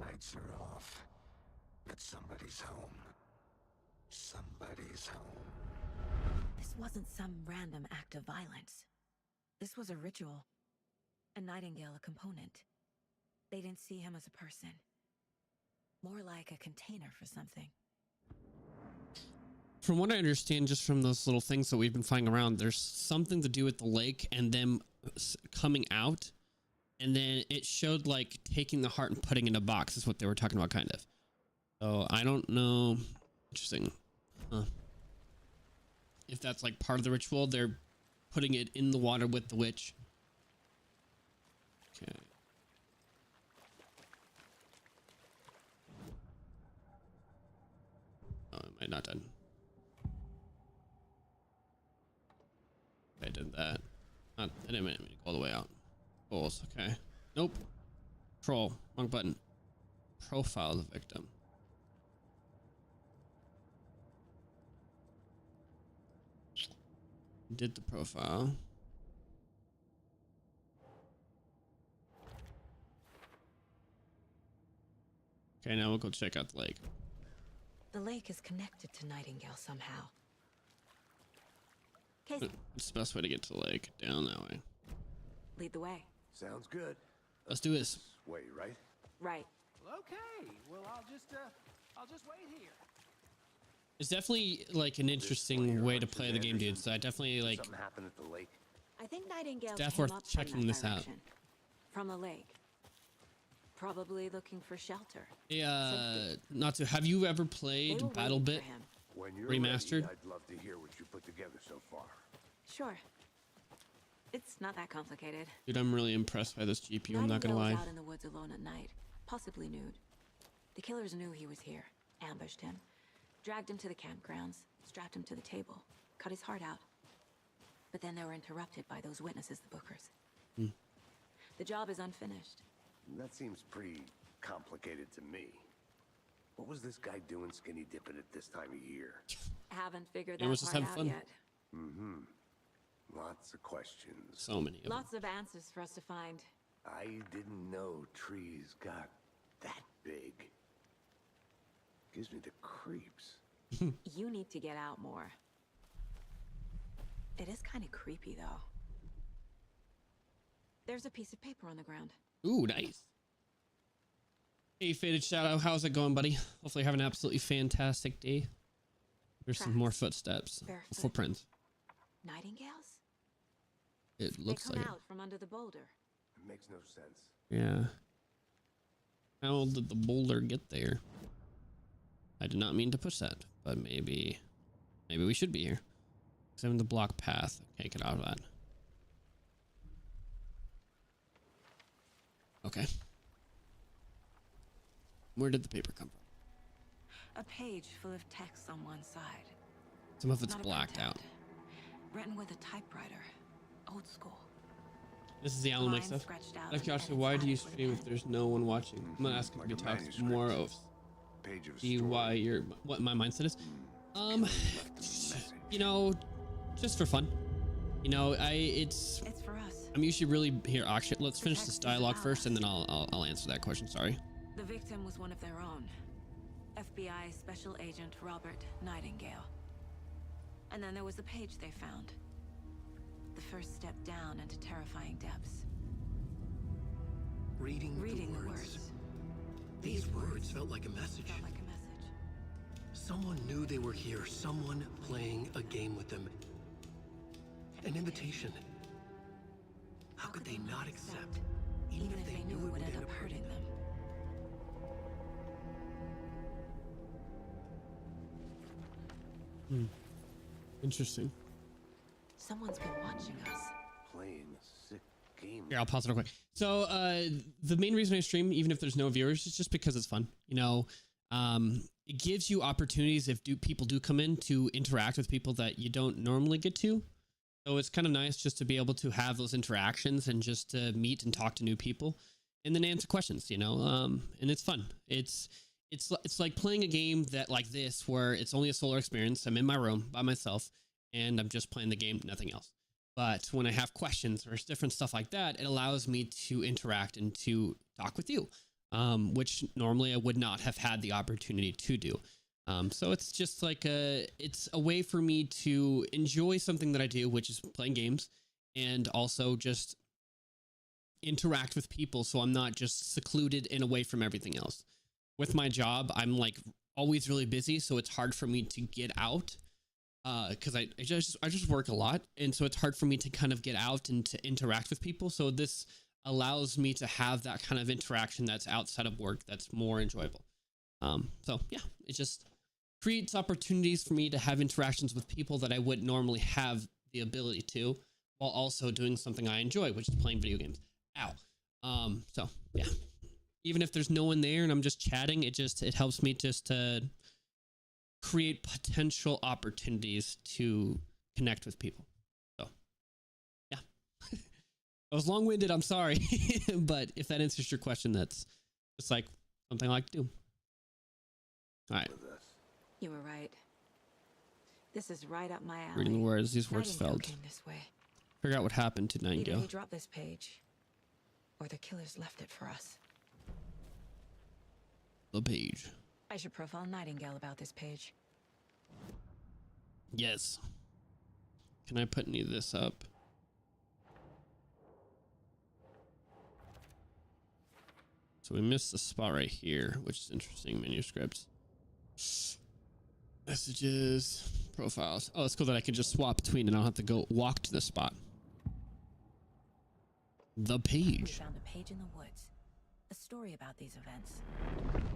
Lights are off. But somebody's home. Somebody's home. This wasn't some random act of violence. This was a ritual. And Nightingale a component. They didn't see him as a person. More like a container for something. From what I understand, just from those little things that we've been flying around, there's something to do with the lake and them coming out. And then it showed like taking the heart and putting it in a box is what they were talking about, kind of. So I don't know. Interesting. Huh. If that's like part of the ritual, they're putting it in the water with the witch. Wait, not done. I did that. I didn't mean to go all the way out. Goals, okay. Nope. Control, wrong button. Profile the victim. Did the profile. Okay, now we'll go check out the lake. The lake is connected to Nightingale somehow. Casey, It's the best way to get to the lake. Down that way. lead the way. Sounds good. Let's do this. Wait, right? Right. Well, okay. Well, I'll just wait here. It's definitely like an interesting way to play the game, dude. So I definitely like. Something happened at the lake. I think Nightingale It's came worth up from checking that this out. direction. From the lake. Probably looking for shelter. Not to. Have you ever They played were Battle waiting Bit? for him. When you're Remastered? ready, I'd love to hear what you put together so far. Sure. It's not that complicated. Dude, I'm really impressed by this GPU. I'm not gonna Nightingale was lie. out in the woods alone at night, possibly nude. The killers knew he was here, ambushed him, dragged him to the campgrounds, strapped him to the table, cut his heart out. But then they were interrupted by those witnesses, the Bookers. The job is unfinished. That seems pretty complicated to me. What was this guy doing skinny dipping at this time of year? Haven't figured It that was just part having out fun. yet. Lots of questions. So many of them. Lots of answers for us to find. I didn't know trees got that big. Gives me the creeps. You need to get out more. It is kind of creepy, though. There's a piece of paper on the ground. Ooh, nice. Hey, Faded Shadow, how's it going, buddy? Hopefully you're having an absolutely fantastic day. There's some Tracks. more footsteps. Barefoot. Footprints. Nightingales? It looks They come like out from under the boulder. It makes no sense. it. Yeah. How did the boulder get there? I did not mean to push that, but maybe we should be here. Examine the block path. Okay, get out of that. Okay. Where did the paper come from? A page full of text on one side. Some of it's Not a blacked out. printout. Written with a typewriter. Old school. This is the Alan Wake Lines stuff. scratched out Like, and Josh, edits why do you added with a stream if pen. there's no one watching? I'm gonna ask him Like if he a talks manuscript. more of Page of a see story. why you're what my mindset is. Clearly left a message. You know, just for fun. You know, it's for us. I'm usually really here. Actually, let's finish this text is dialogue about first, and us. then I'll answer that question. Sorry. The victim was one of their own. FBI Special Agent Robert Nightingale. And then there was the page they found. The first step down into terrifying depths. Reading Reading the words. These These words felt like a message. Felt like a message. Someone knew they were here. Someone playing a game with them. An invitation. How could they not accept? Even if they knew it would end up hurting them. Interesting. Someone's been watching us. Playing a sick game. Here, I'll pause it real quick. So, the main reason I stream, even if there's no viewers, is just because it's fun. You know, it gives you opportunities if people do come in to interact with people that you don't normally get to. So it's kind of nice just to be able to have those interactions and just to meet and talk to new people and then answer questions, you know, and it's fun. It's like playing a game that like this, where it's only a solo experience. I'm in my room by myself and I'm just playing the game, nothing else. But when I have questions or different stuff like that, it allows me to interact and to talk with you, which normally I would not have had the opportunity to do. So it's just like it's a way for me to enjoy something that I do, which is playing games, and also just interact with people. So I'm not just secluded and away from everything else. With my job, I'm like always really busy. So it's hard for me to get out. Cause I just work a lot. And so it's hard for me to kind of get out and to interact with people. So this allows me to have that kind of interaction that's outside of work. That's more enjoyable. So yeah, it just creates opportunities for me to have interactions with people that I wouldn't normally have the ability to, while also doing something I enjoy, which is playing video games. Ow. So yeah, even if there's no one there and I'm just chatting, it helps me just to create potential opportunities to connect with people. So, yeah. I was long-winded, I'm sorry. But if that answers your question, that's just like something I like to do. All right. You were right. This is right up my alley. Reading the words, these words Nightingale failed. came this way. Figure out what happened to Either Nightingale. he dropped this page, or the killers left it for us. The page. I should profile Nightingale about this page. Yes. Can I put any of this up? So we missed the spot right here, which is interesting. Manuscripts. Messages. Profiles. Oh, it's cool that I can just swap between and I don't have to go walk to the spot. The We page. found a page in the woods. A story about these events.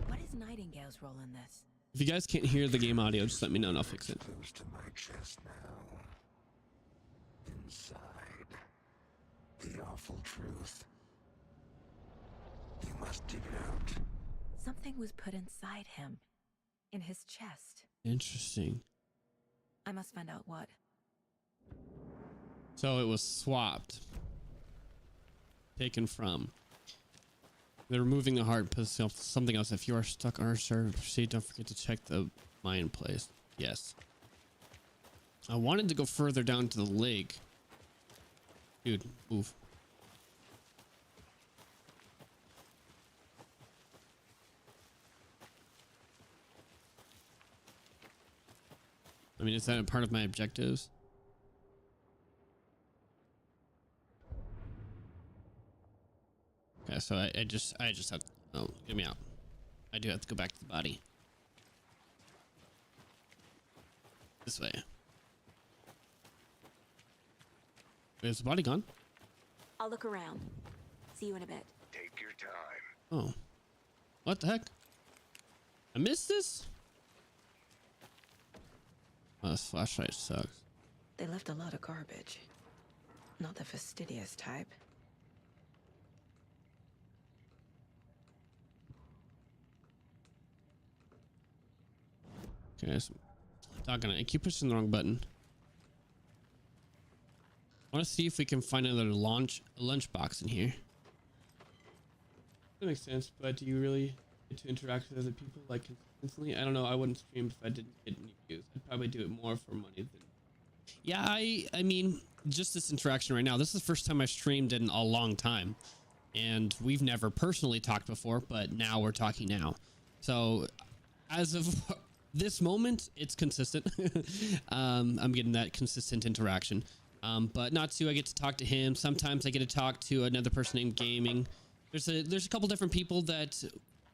What is Nightingale's role in this? If you guys can't hear the game audio, just let me know and I'll fix it. Close to my chest now. Inside. The awful truth. You must dig it out. Something was put inside him. In his chest. Interesting. I must find out what. So it was swapped. Taken from. They're removing the heart, put something else. If you are stuck on our server, proceed. Don't forget to check the mine place. Yes. I wanted to go further down to the lake. Dude, move. I mean, is that a part of my objectives? Okay, so I just have, oh, get me out. I do have to go back to the body. This way. Wait, is the body gone? I'll look around. See you in a bit. Take your time. Oh. What the heck? I missed this? Oh, this flashlight sucks. They left a lot of garbage. Not the fastidious type. Okay, so I keep pushing the wrong button. I want to see if we can find another lunchbox in here. That makes sense, but do you really get to interact with other people like consistently? I don't know. I wouldn't stream if I didn't get any views. I'd probably do it more for money than. Yeah, I mean, just this interaction right now. This is the first time I've streamed in a long time, and we've never personally talked before, but now we're talking now. So, as of this moment, it's consistent. I'm getting that consistent interaction. But not to, I get to talk to him. Sometimes I get to talk to another person in gaming. There's a couple different people that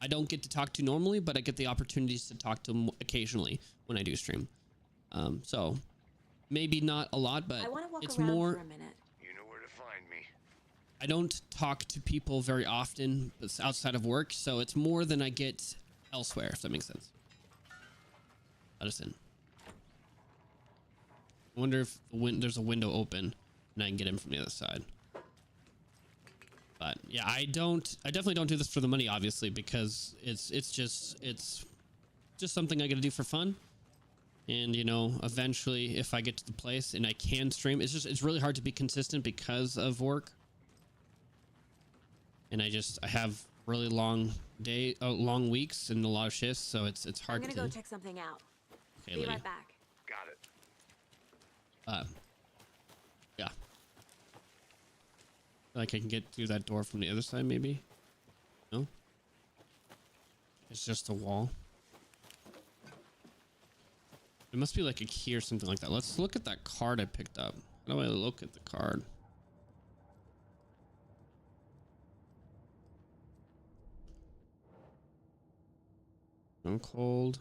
I don't get to talk to normally, but I get the opportunities to talk to them occasionally when I do stream. So maybe not a lot, but it's more. For a minute. You know where to find me. I don't talk to people very often outside of work, so it's more than I get elsewhere, if that makes sense. Let us in. I wonder if there's a window open and I can get in from the other side. But yeah, I definitely don't do this for the money, obviously, because it's just something I gotta do for fun. And you know, eventually if I get to the place and I can stream, it's really hard to be consistent because of work. And I have really long weeks and a lot of shifts, so it's hard to. I'm gonna go check something out. Okay, Be lady. right back. Got it. Yeah. Like I can get through that door from the other side, maybe? No? It's just a wall. It must be like a key or something like that. Let's look at that card I picked up. How do I look at the card? I'm cold.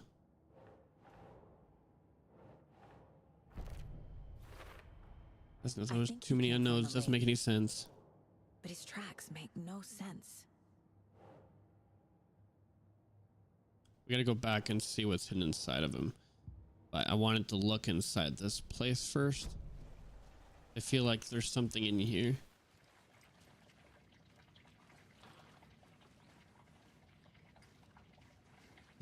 There's too many unknowns. Doesn't make any sense. But his tracks make no sense. We gotta go back and see what's hidden inside of him. But I wanted to look inside this place first. I feel like there's something in here.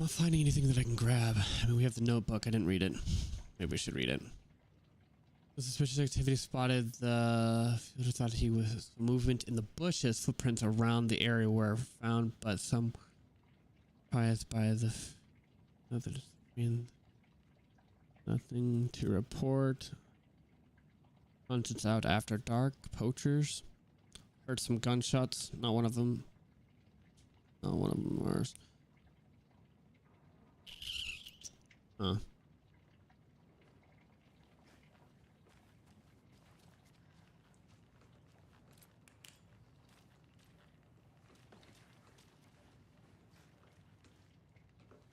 Not finding anything that I can grab. I mean, we have the notebook. I didn't read it. Maybe we should read it. The suspicious activity spotted. The fielder thought he was movement in the bushes. Footprints around the area were found, but some surprised by the nothing to report. Hunted out after dark. Poachers. Heard some gunshots. Not one of them. Not one of them was. Huh.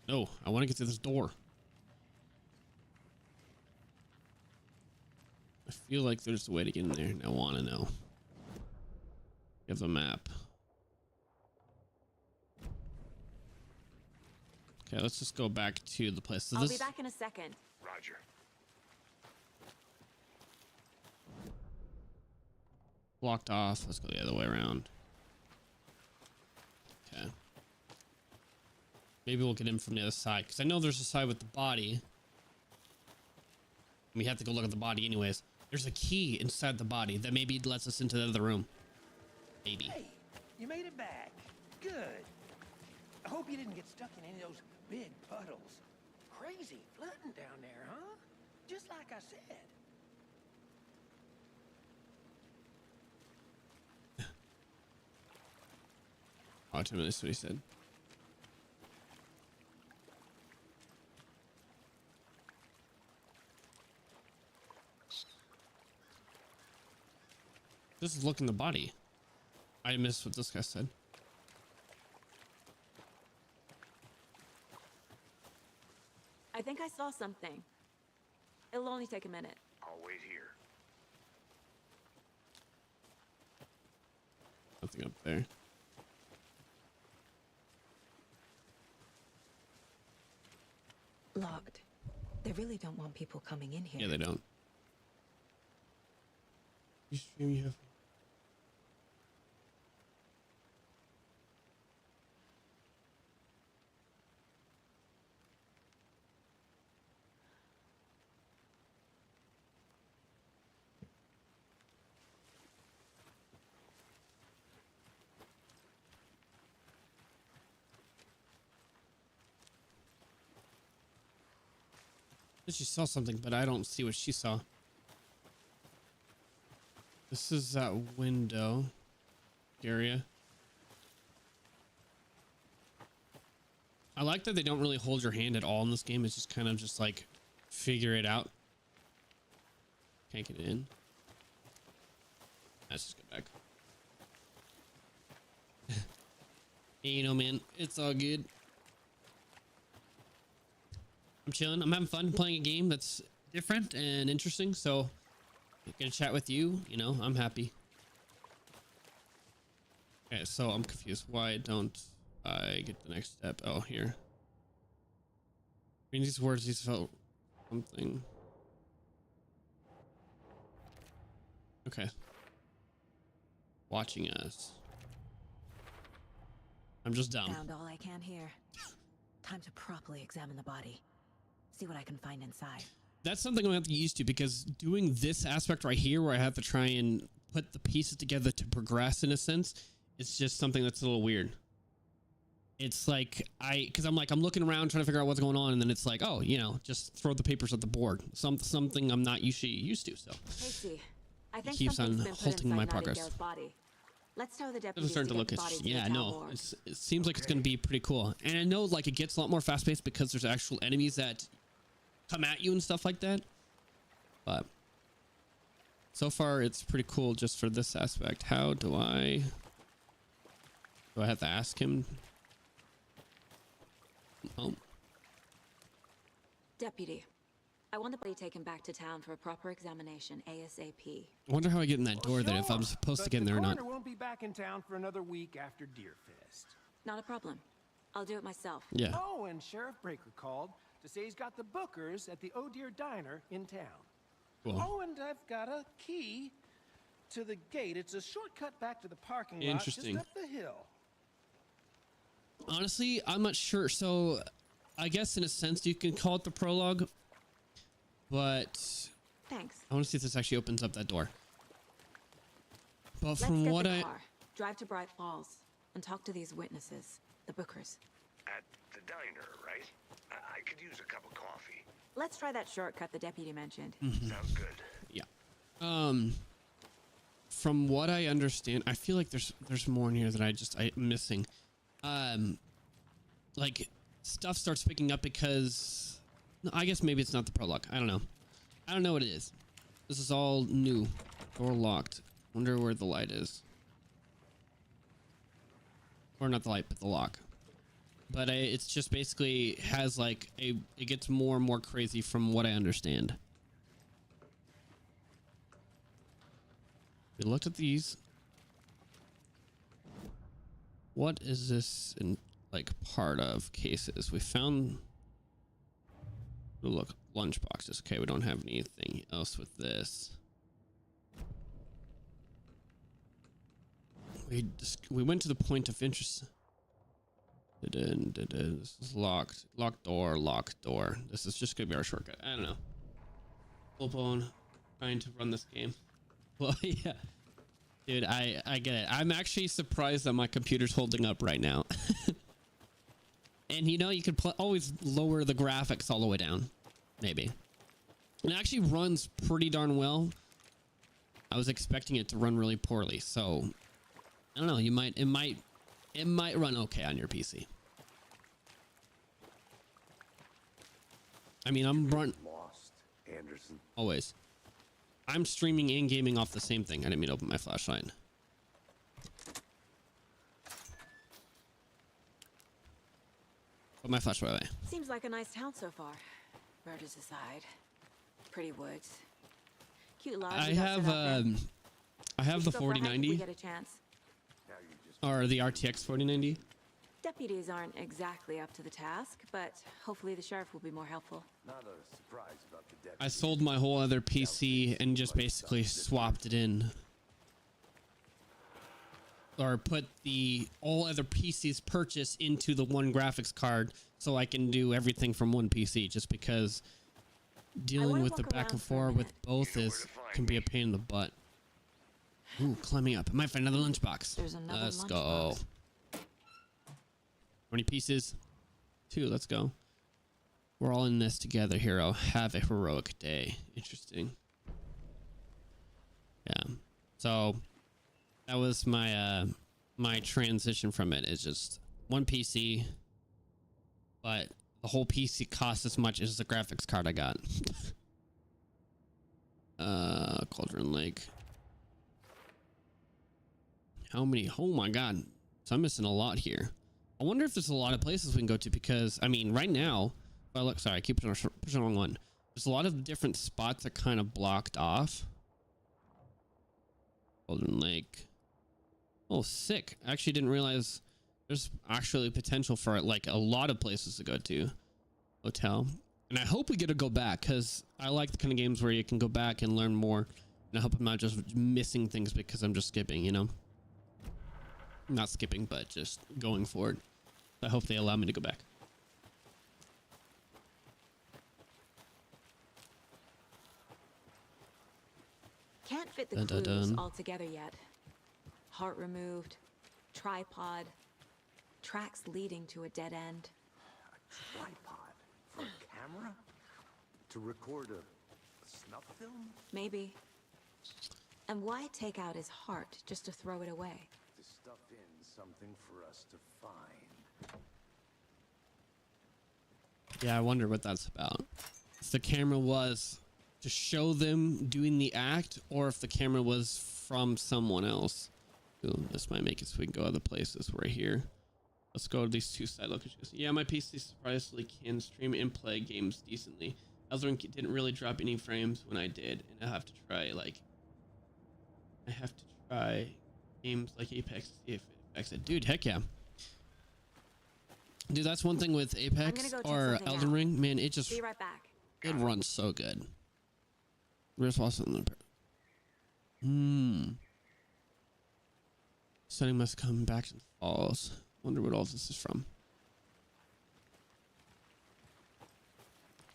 No, I want to get to this door. I feel like there's a way to get in there, and I want to know. You have a map. Okay, let's just go back to the place. So I'll be back in a second. Roger. Blocked off. Let's go the other way around. Okay. Maybe we'll get in from the other side, because I know there's a side with the body. We have to go look at the body anyways. There's a key inside the body that maybe lets us into the other room. Maybe. Hey, you made it back. Good. I hope you didn't get stuck in any of those big puddles. Crazy flooding down there, huh? Just like I said. Ultimately, that's what he said. This is looking the body. I missed what this guy said. I think I saw something. It'll only take a minute. I'll wait here. Nothing up there. Locked. They really don't want people coming in here. Yeah, they don't. You stream, you have. She saw something, but I don't see what she saw. This is that window area. I like that they don't really hold your hand at all in this game. It's just kind of just like figure it out. Can't get in. Let's just go back. Hey, you know, man, it's all good. I'm chilling. I'm having fun playing a game that's different and interesting. So, gonna chat with you. You know, I'm happy. Okay, so I'm confused. Why don't I get the next step? Oh, here. Reading these words, these felt something. Okay. Watching us. I'm just dumb. Found all I can here. Time to properly examine the body. See what I can find inside. That's something I'm going to have to get used to, because doing this aspect right here where I have to try and put the pieces together to progress in a sense, it's just something that's a little weird. It's like because I'm looking around trying to figure out what's going on, and then it's like, oh, you know, just throw the papers at the board. Something I'm not usually used to. So Casey, I think keeps on halting my progress. Body. Let's tell the I'm deputies starting to look at. Yeah, no, it seems like it's going to be pretty cool, and I know like it gets a lot more fast paced because there's actual enemies that come at you and stuff like that. But so far, it's pretty cool just for this aspect. How do I have to ask him? Oh. Deputy, I want the body taken back to town for a proper examination ASAP. I wonder how I get in that door then, if I'm supposed to get in there or not. The coroner won't be back in town for another week after Deerfest. Not a problem. I'll do it myself. Yeah. Oh, and Sheriff Breaker called to say he's got the Bookers at the Oh Deer Diner in town. Cool. Oh, and I've got a key to the gate. It's a shortcut back to the parking lot Interesting. just up the hill. Honestly, I'm not sure. So I guess in a sense you can call it the prologue, but Thanks. I want to see if this actually opens up that door. But Let's from get what the I car, drive to Bright Falls, and talk to these witnesses, the Bookers. At the diner, right? I could use a cup of coffee. Let's try that shortcut the deputy mentioned. Sounds good. yeah. From what I understand, I feel like there's more in here that I'm missing. Like stuff starts picking up because no, I guess maybe it's not the prologue. I don't know. I don't know what it is. This is all new. Door locked. Wonder where the light is. Or not the light, but the lock. But it's just basically has like it gets more and more crazy from what I understand. We looked at these. What is this in like part of cases? We found. Look, lunch boxes. Okay, we don't have anything else with this. We went to the point of interest. This is locked. Locked door. This is just gonna be our shortcut. I don't know. Flip on trying to run this game. Well, yeah. Dude, I get it. I'm actually surprised that my computer's holding up right now. And you know, you could always lower the graphics all the way down. Maybe. It actually runs pretty darn well. I was expecting it to run really poorly, so I don't know. It might run okay on your PC. I mean, I'm Lost, Anderson. always. I'm streaming and gaming off the same thing. I didn't mean to open my flashlight. Put my flashlight away. Seems like a nice town so far. Murders aside. Pretty woods. Cute lodge. I have the 4090 We get a chance. or the RTX 4090. Deputies aren't exactly up to the task, but hopefully the sheriff will be more helpful. Not a surprise about the deputy. I sold my whole other PC and just basically swapped it in. Or put the all other PCs purchased into the one graphics card so I can do everything from one PC, just because dealing with the back and forth with both can be a pain in the butt. Ooh, climbing up. I might find another lunchbox. There's another Let's go. lunchbox. How many pieces? 2. Let's go. We're all in this together, hero. Have a heroic day. Interesting. Yeah. So that was my my transition from it. It's just one PC, but the whole PC costs as much as the graphics card I got. Cauldron Lake. How many? Oh my god. So I'm missing a lot here. I wonder if there's a lot of places we can go to, because I mean right now, well, look, sorry, I keep pushing the wrong one. There's a lot of different spots that kind of blocked off. Golden Lake. Oh, sick. I actually didn't realize there's actually potential for like a lot of places to go to. Hotel. And I hope we get to go back, because I like the kind of games where you can go back and learn more. And I hope I'm not just missing things because I'm just skipping, you know? Not skipping, but just going forward. I hope they allow me to go back. Can't fit the clues all together yet. Heart removed, tripod, tracks leading to a dead end. A tripod for a camera? To record a snuff film? Maybe. And why take out his heart just to throw it away? To stuff in something for us to find. Yeah, I wonder what that's about. If the camera was to show them doing the act, or if the camera was from someone else. Ooh, this might make it so we can go other places right here. Let's go to these 2 side locations. Yeah, my PC surprisingly can stream and play games decently. Elden Ring didn't really drop any frames when I did, and I have to try games like Apex to see if it affects it. Dude, heck yeah. Dude, that's one thing with Apex or Elden Ring, man, it just Be right back. it runs so good. Where's Watson? Setting must come back to the falls. Wonder what all this is from.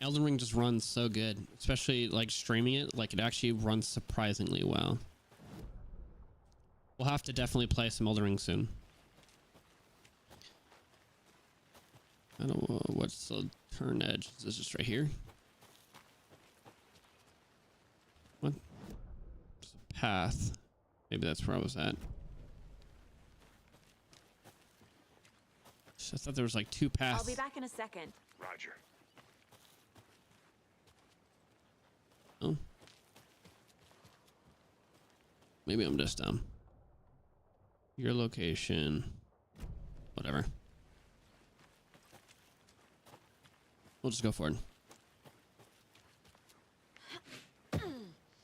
Elden Ring just runs so good, especially like streaming it. Like it actually runs surprisingly well. We'll have to definitely play some Elden Ring soon. I don't know what's the turn edge. Is this just right here? What? There's a path. Maybe that's where I was at. I thought there was like two paths. I'll be back in a second. Roger. Oh. Maybe I'm just dumb. Your location. Whatever. We'll just go for it.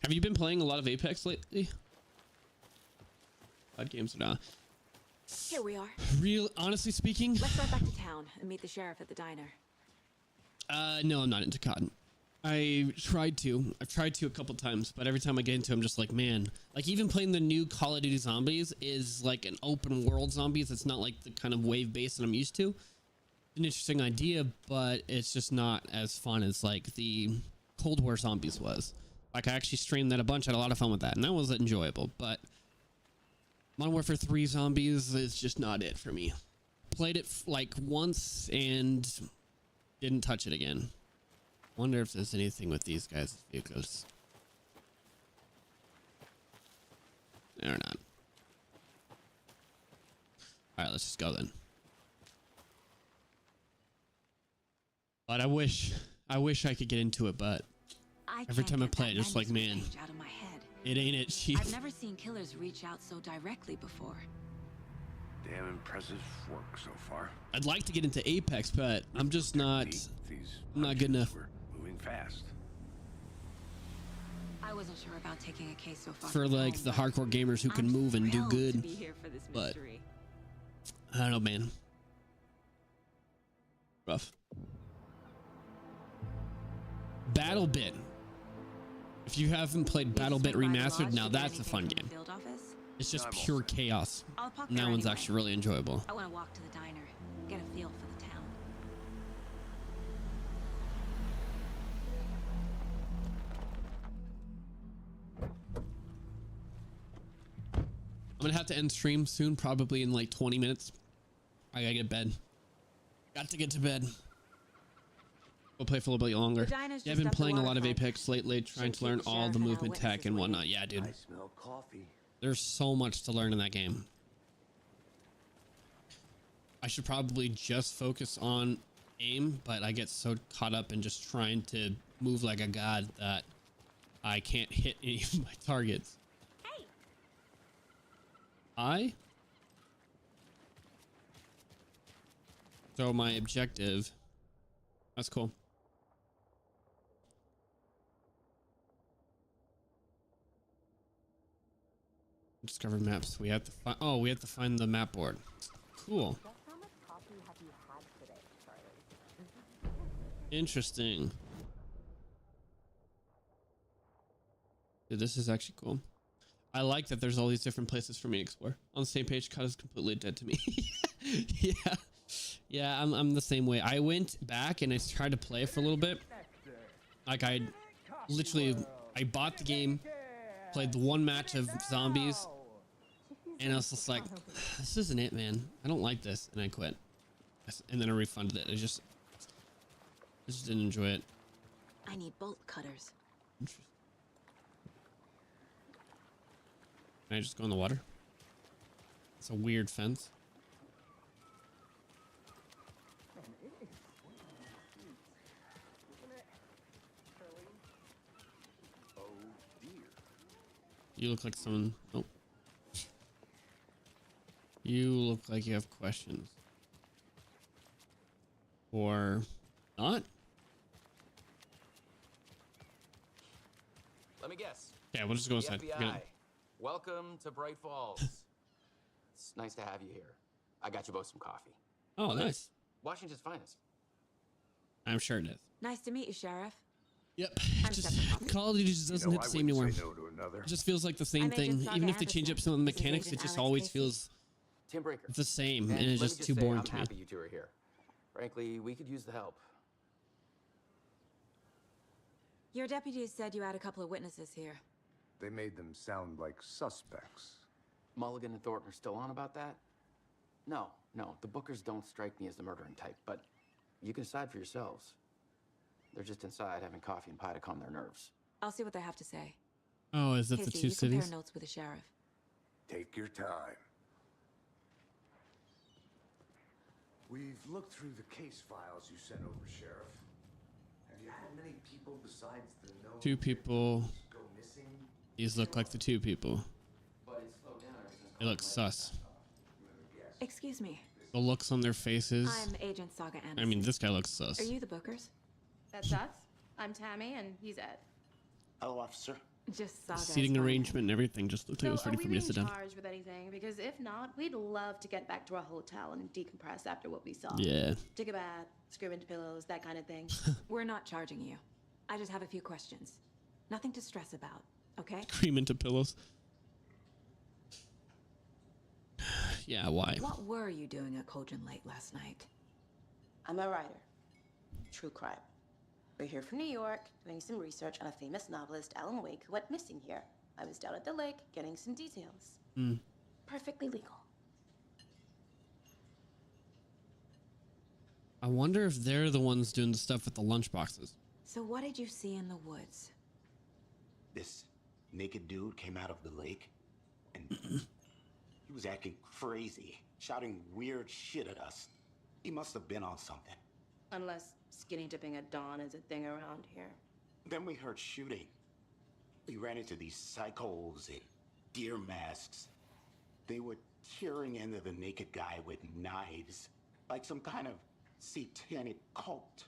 Have you been playing a lot of Apex lately? Bad games or not? Here we are. Honestly speaking, Let's run back to town and meet the sheriff at the diner. no, I'm not into COD. I've tried to a couple times, but every time I get into it, I'm just like, man, like even playing the new Call of Duty Zombies is like an open world zombies. It's not like the kind of wave based that I'm used to. An interesting idea, but it's just not as fun as like the Cold War Zombies was. Like I actually streamed that a bunch. I had a lot of fun with that, and that was enjoyable. But Modern Warfare 3 Zombies is just not it for me. Played it like once and didn't touch it again. Wonder if there's anything with these guys' vehicles. They're not. All right, let's just go then. But I wish I could get into it, but every time I play it, just like, man, Out of my head. it ain't it, chief. I've never seen killers reach out so directly before. Damn impressive work so far. I'd like to get into Apex, but I'm just not. I'm not good enough. We're moving fast. I wasn't sure about taking a case so far For from like home, the but hardcore gamers who can I'm move and do thrilled to good, be here for this but mystery. I don't know, man. Rough. BattleBit. If you haven't played BattleBit Remastered, now that's a fun game. It's just pure chaos. And that one's actually really enjoyable. I want to walk to the diner, get a feel for the town. I'm gonna have to end stream soon, probably in like 20 minutes. I gotta get to bed. Got to get to bed. We'll play for a little bit longer. Yeah, I've been playing a lot of Apex lately, trying to learn all the movement tech and whatnot. Yeah, dude. I smell coffee. There's so much to learn in that game. I should probably just focus on aim, but I get so caught up in just trying to move like a god that I can't hit any of my targets. Hey. So my objective. That's cool. Discover maps. We have to find. Oh, we have to find the map board. Cool. Interesting. Dude, this is actually cool. I like that there's all these different places for me to explore. On the same page, COD is completely dead to me. Yeah, I'm the same way. I went back and I tried to play for a little bit. Like I bought the game, played the one match of zombies, and I was just like, this isn't it, man. I don't like this, and I quit. And then I refunded it. I just didn't enjoy it. I need bolt cutters. Can I just go in the water? It's a weird fence. You look like someone. Oh. You look like you have questions. Or not? Let me guess. Yeah, we'll just go inside. FBI. Welcome to Bright Falls. It's nice to have you here. I got you both some coffee. Oh, nice. Washington's finest. I'm sure it is. Nice to meet you, Sheriff. Yep. Call of Duty just doesn't hit the same anymore. It just feels like the same thing. Even if they change up some of the mechanics, it just always feels the same, and it's just too boring to me. I'm happy you two are here. Frankly, we could use the help. Your deputies said you had a couple of witnesses here. They made them sound like suspects. Mulligan and Thornton are still on about that? No, the Bookers don't strike me as the murdering type, but you can decide for yourselves. They're just inside having coffee and pie to calm their nerves. I'll see what they have to say. Oh, is it Casey, the two you cities? compare notes with the sheriff. Take your time. We've looked through the case files you sent over, Sheriff. Have you had many people besides the known 2 people. go missing? These look like the 2 people. But it's slowed down ever since They look sus. Excuse me. The looks on their faces. I'm Agent Saga Anderson. I mean, this guy looks sus. Are you the Bookers? That's us. I'm Tammy, and he's Ed. Hello, officer. Just Saga. Seating arrangement and everything just looked like it was ready for me to sit down. Are we being charged with anything? Because if not, we'd love to get back to our hotel and decompress after what we saw. Yeah. Take a bath, scream into pillows, that kind of thing. We're not charging you. I just have a few questions. Nothing to stress about, okay? Cream into pillows. Yeah, why? What were you doing at Cauldron Lake last night? I'm a writer. True crime. We're here from New York, doing some research on a famous novelist, Alan Wake, who went missing here. I was down at the lake, getting some details. Perfectly legal. I wonder if they're the ones doing the stuff with the lunchboxes. So what did you see in the woods? This naked dude came out of the lake, and he was acting crazy, shouting weird shit at us. He must have been on something. Unless skinny dipping at dawn is a thing around here. Then we heard shooting. We ran into these psychos in deer masks. They were tearing into the naked guy with knives, like some kind of satanic cult.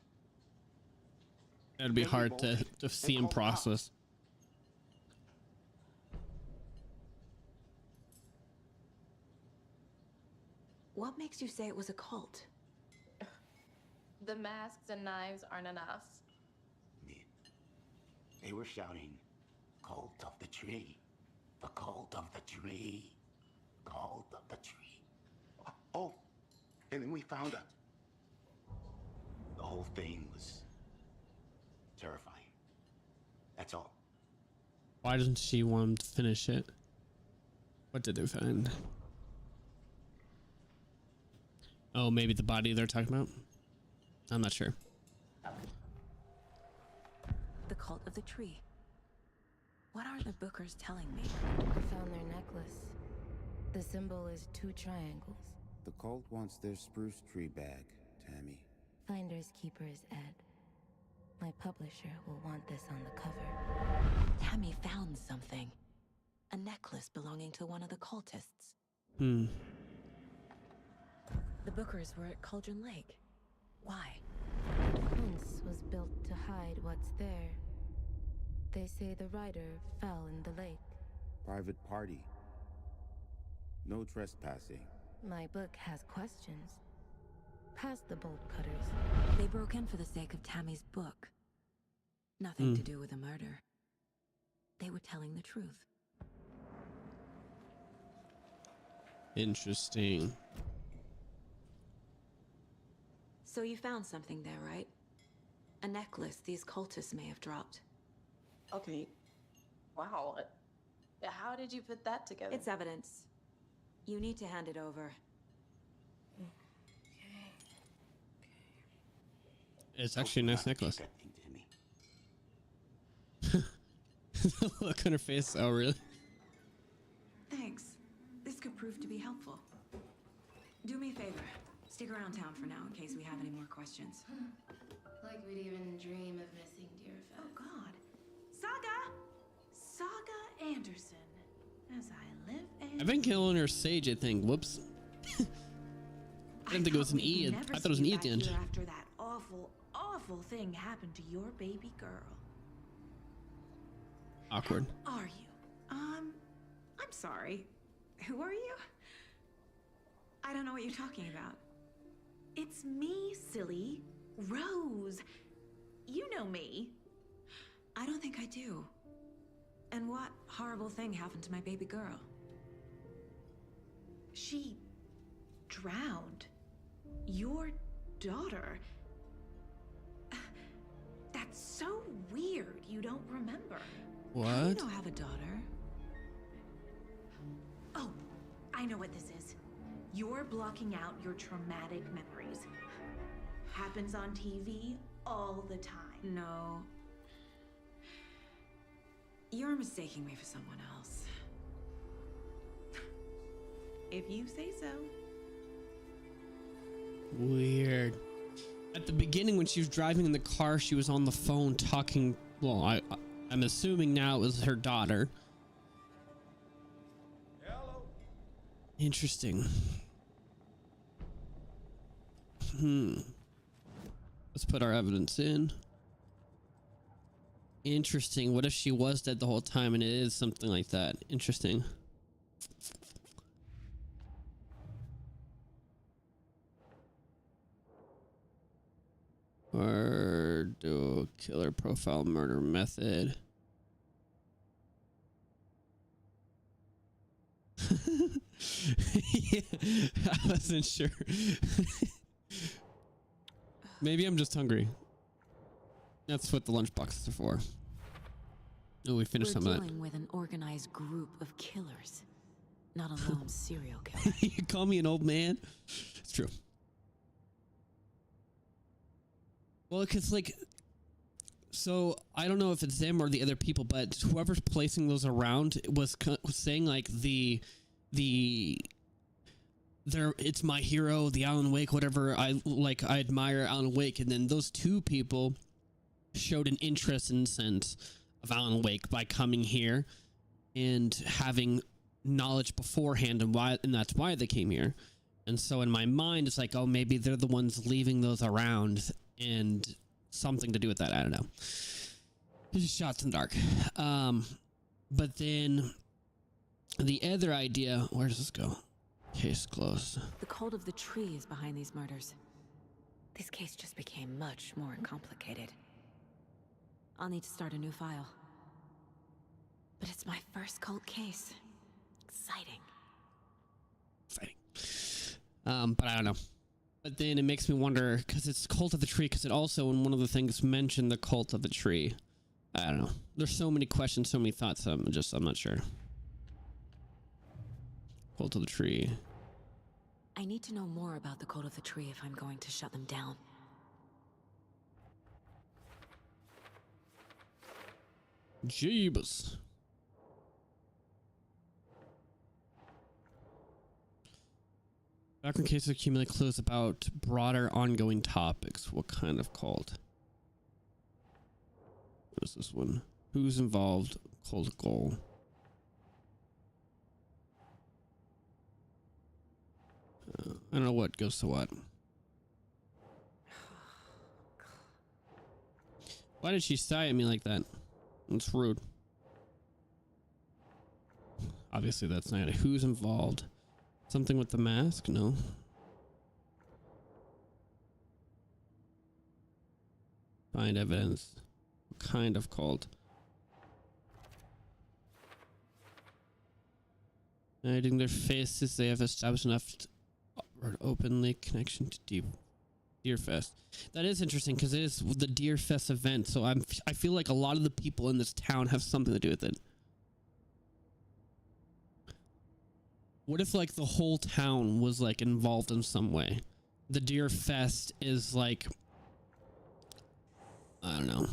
It'd be hard to see and process. What makes you say it was a cult? The masks and knives aren't enough. They were shouting, "Cult of the tree, the cult of the tree, cult of the tree." Oh, and then we found out. The whole thing was terrifying. That's all. Why doesn't she want him to finish it? What did they find? Oh, maybe the body they're talking about? I'm not sure. The cult of the tree. What are the Bookers telling me? I found their necklace. The symbol is 2 triangles. The cult wants their spruce tree bag, Tammy. Finders keepers, Ed. My publisher will want this on the cover. Tammy found something. A necklace belonging to one of the cultists. The Bookers were at Cauldron Lake. Why? The defense was built to hide what's there. They say the writer fell in the lake. Private party. No trespassing. My book has questions. Past the bolt cutters. They broke in for the sake of Tammy's book. Nothing to do with a murder. They were telling the truth. Interesting. So you found something there, right? A necklace these cultists may have dropped. Okay. Wow. How did you put that together? It's evidence. You need to hand it over. It's actually a nice necklace. Look on her face. Oh, really? Thanks. This could prove to be helpful. Do me a favor. Stick around town for now in case we have any more questions. Like we'd even dream of missing Deerfest. Oh, God. Saga Anderson. As I live and... I've been killing her Sage, I think. Whoops. I didn't think it was an E. I thought it was an E at the end. After that awful thing happened to your baby girl. Awkward. How are you? I'm sorry. Who are you? I don't know what you're talking about. It's me, silly. Rose. You know me. I don't think I do. And what horrible thing happened to my baby girl? She drowned. Your daughter. So weird you don't remember. What? How do you know I have a daughter? Oh, I know what this is. You're blocking out your traumatic memories. Happens on TV all the time. No. You're mistaking me for someone else. If you say so. Weird. At the beginning, when she was driving in the car, she was on the phone talking. Well, I'm assuming now it was her daughter. Hello. Interesting. Let's put our evidence in. Interesting. What if she was dead the whole time and it is something like that? Interesting. Or do killer profile murder method. Yeah, I wasn't sure. Maybe I'm just hungry. That's what the lunchboxes are for. Oh, we finished some of that. We're dealing with an organized group of killers, not a lone serial killer. You call me an old man? It's true. Well, because like, so I don't know if it's them or the other people, but whoever's placing those around was saying like it's my hero, the Alan Wake, whatever. I admire Alan Wake, and then those two people showed an interest in the sense of Alan Wake by coming here and having knowledge beforehand, and that's why they came here. And so in my mind, it's like, oh, maybe they're the ones leaving those around, and something to do with that. I don't know. It's just shots in the dark. But then the other idea, where does this go? Case closed. The cult of the tree is behind these murders. This case just became much more complicated. I'll need to start a new file. But it's my first cult case. Exciting. But I don't know. But then it makes me wonder, because it's Cult of the Tree, because it also, in one of the things, mentioned the Cult of the Tree. I don't know. There's so many questions, so many thoughts, I'm not sure. Cult of the Tree. I need to know more about the Cult of the Tree if I'm going to shut them down. Jeebus. Background cases accumulate clues about broader ongoing topics. What kind of cult? What is this one? Who's involved? Cult goal. I don't know what goes to what. Why did she sigh at me like that? That's rude. Obviously that's not it. Who's involved? Something with the mask? No. Find evidence. What kind of cult? Hiding their faces, they have established enough openly connection to Deerfest. That is interesting because it is the Deerfest event, so I feel like a lot of the people in this town have something to do with it. What if like the whole town was like involved in some way? The Deerfest is like, I don't know.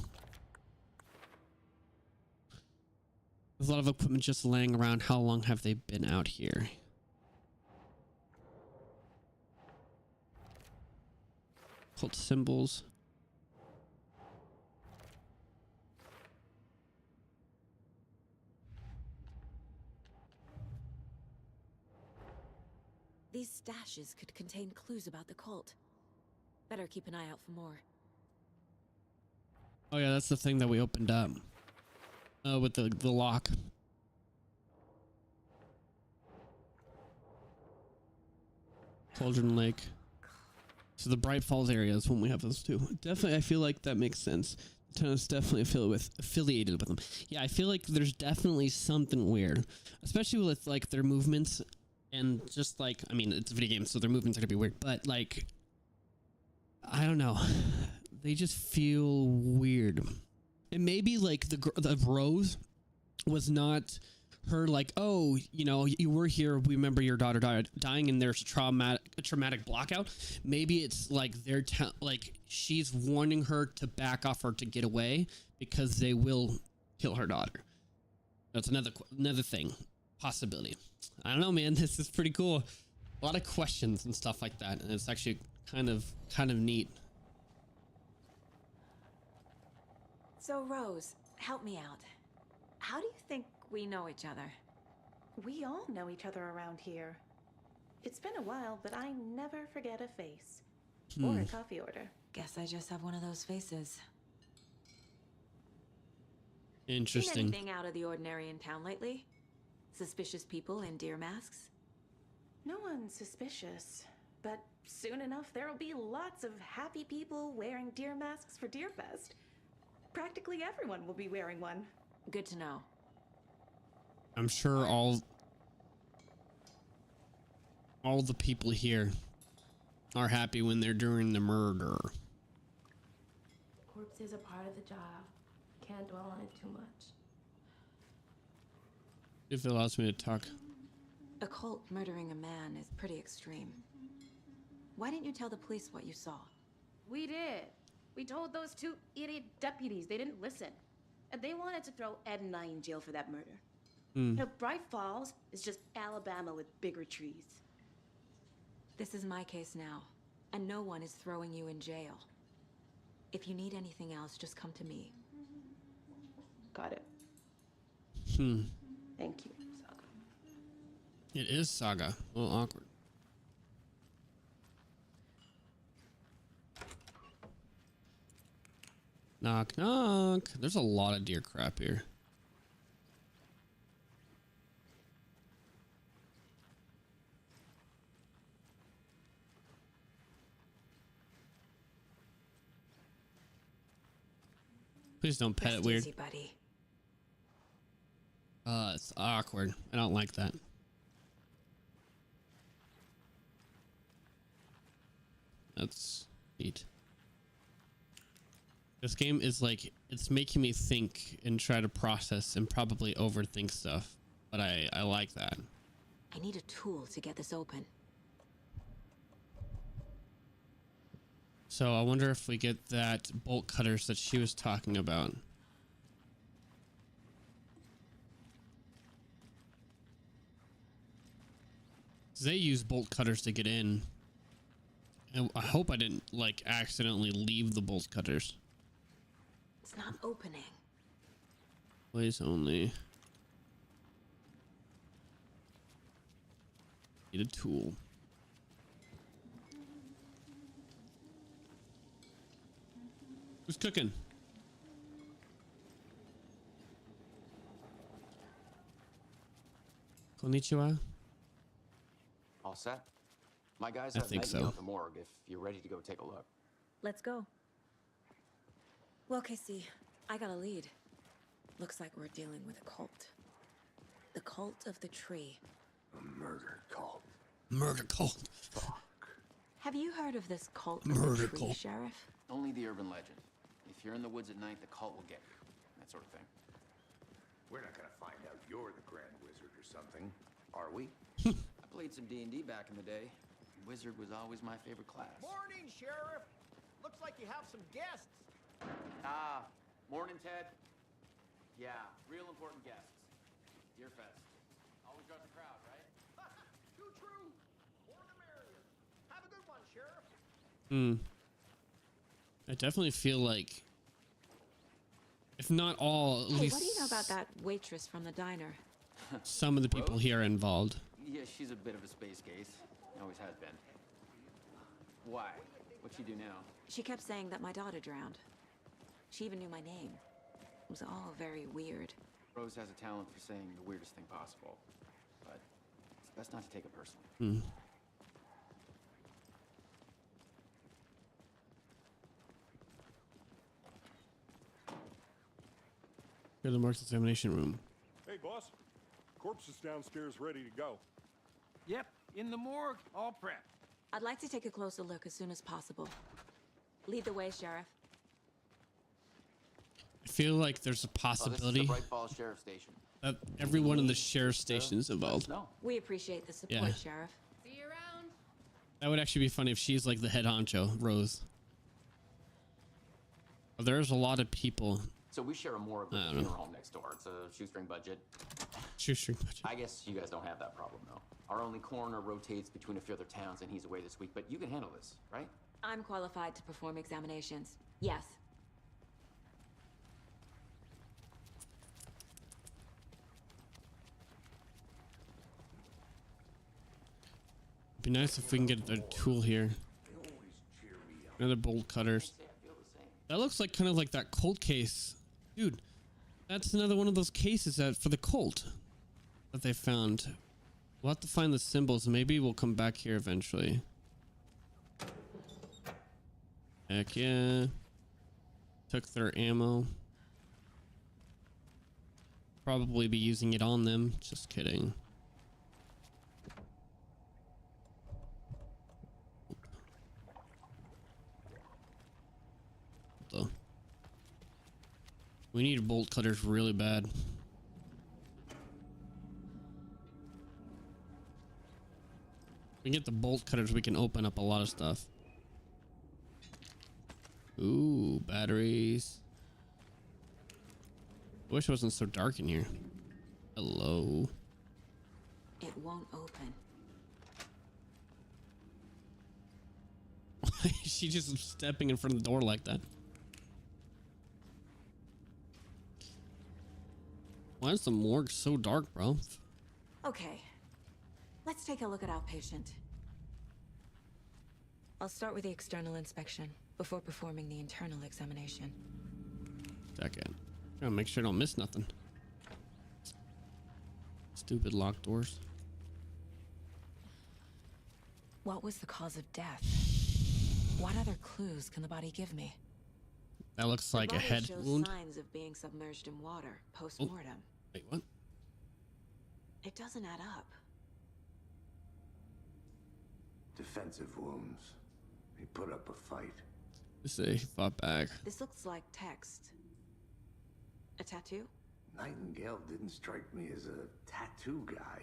There's a lot of equipment just laying around. How long have they been out here? Cult symbols. These stashes could contain clues about the cult. Better keep an eye out for more. Oh yeah, that's the thing that we opened up. With the lock. Cauldron Lake. So the Bright Falls area is when we have those two. Definitely, I feel like that makes sense. The town is definitely affiliated with them. Yeah, I feel like there's definitely something weird, especially with like their movements and just like, I mean, it's a video game, so their movements are gonna be weird, but like, I don't know. they just feel weird. And maybe like the Rose was not her like, oh, you know, you were here, we remember your daughter dying and there's a traumatic blockout. Maybe it's like they're like she's warning her to back off or to get away because they will kill her daughter. That's another thing, possibility. I don't know, man. This is pretty cool. A lot of questions and stuff like that, and it's actually kind of neat. So Rose, help me out. How do you think we know each other? We all know each other around here. It's been a while, but I never forget a face. Or a coffee order. Guess I just have one of those faces. Interesting. Seen anything out of the ordinary in town lately? Suspicious people in deer masks? No one's suspicious. But soon enough, there'll be lots of happy people wearing deer masks for Deerfest. Practically everyone will be wearing one. Good to know. I'm sure all the people here are happy when they're doing the murder. Corpses are part of the job. Can't dwell on it too much. If it allows me to talk. A cult murdering a man is pretty extreme. Why didn't you tell the police what you saw? We did. We told those two idiot deputies. They didn't listen. And they wanted to throw Ed and I in jail for that murder. You know, Bright Falls is just Alabama with bigger trees. This is my case now, and no one is throwing you in jail. If you need anything else, just come to me. Got it. Thank you, Saga. It is Saga. A little awkward. Knock, knock. There's a lot of deer crap here. Please don't pet it weird. Easy, buddy. It's awkward. I don't like that. That's neat. This game is like, it's making me think and try to process and probably overthink stuff, but I like that. I need a tool to get this open. So I wonder if we get that bolt cutters that she was talking about. They use bolt cutters to get in. And I hope I didn't like accidentally leave the bolt cutters. It's not opening. Place only. Need a tool. Who's cooking? Konnichiwa. All set? My guys I have think met so. you at the morgue if you're ready to go take a look. Let's go. Well, Casey, I got a lead. Looks like we're dealing with a cult. The cult of the tree. A murder cult. Murder cult. Fuck. Have you heard of this cult of Murder the tree, cult. Sheriff? Only the urban legend. If you're in the woods at night, the cult will get you. That sort of thing. We're not gonna find out you're the Grand Wizard or something, are we? I played some D&D back in the day. Wizard was always my favorite class. Morning, Sheriff. Looks like you have some guests. Ah, morning, Ted. Yeah, real important guests. Deerfest. Always draws a crowd, right? Too true. More the merrier. Have a good one, Sheriff. I definitely feel like, if not all, at Hey, least what do you know about that waitress from the diner? some of the people here are involved. Yeah, she's a bit of a space case. Always has been. Why? What'd she do now? She kept saying that my daughter drowned. She even knew my name. It was all very weird. Rose has a talent for saying the weirdest thing possible. But it's best not to take it personally. Here's the Mark's examination room. Hey, boss. Corpse is downstairs ready to go. Yep, in the morgue, all prepped. I'd like to take a closer look as soon as possible. Lead the way, Sheriff. feel like there's a possibility Bright Falls Sheriff Station. that everyone in the sheriff station is involved. No. We appreciate the support, Yeah. Sheriff. See you around. That would actually be funny if she's like the head honcho, Rose. But there's a lot of people. So we share a morgue with I the don't know. funeral home next door. It's a shoestring budget. Shoestring budget. I guess you guys don't have that problem, though. Our only coroner rotates between a few other towns, and he's away this week. But you can handle this, right? I'm qualified to perform examinations. Yes. It'd be nice if we can get a tool here. Another bolt cutters. That looks like kind of like that Colt case. Dude, that's another one of those cases that for the Colt that they found. We'll have to find the symbols. Maybe we'll come back here eventually. Heck yeah. Took their ammo. Probably be using it on them. Just kidding. Though. We need bolt cutters really bad. If we get the bolt cutters, we can open up a lot of stuff. Ooh, batteries. I wish it wasn't so dark in here. Hello. It won't open. She just stepping in front of the door like that. Why is the morgue so dark, bro? Okay. Let's take a look at our patient. I'll start with the external inspection before performing the internal examination. Second. Gotta make sure I don't miss nothing. Stupid locked doors. What was the cause of death? What other clues can the body give me? That looks like the a body head shows wound. signs of being submerged in water post-mortem. Wait, what? It doesn't add up. Defensive wounds. He put up a fight. Just say he fought back. This looks like text. A tattoo? Nightingale didn't strike me as a tattoo guy.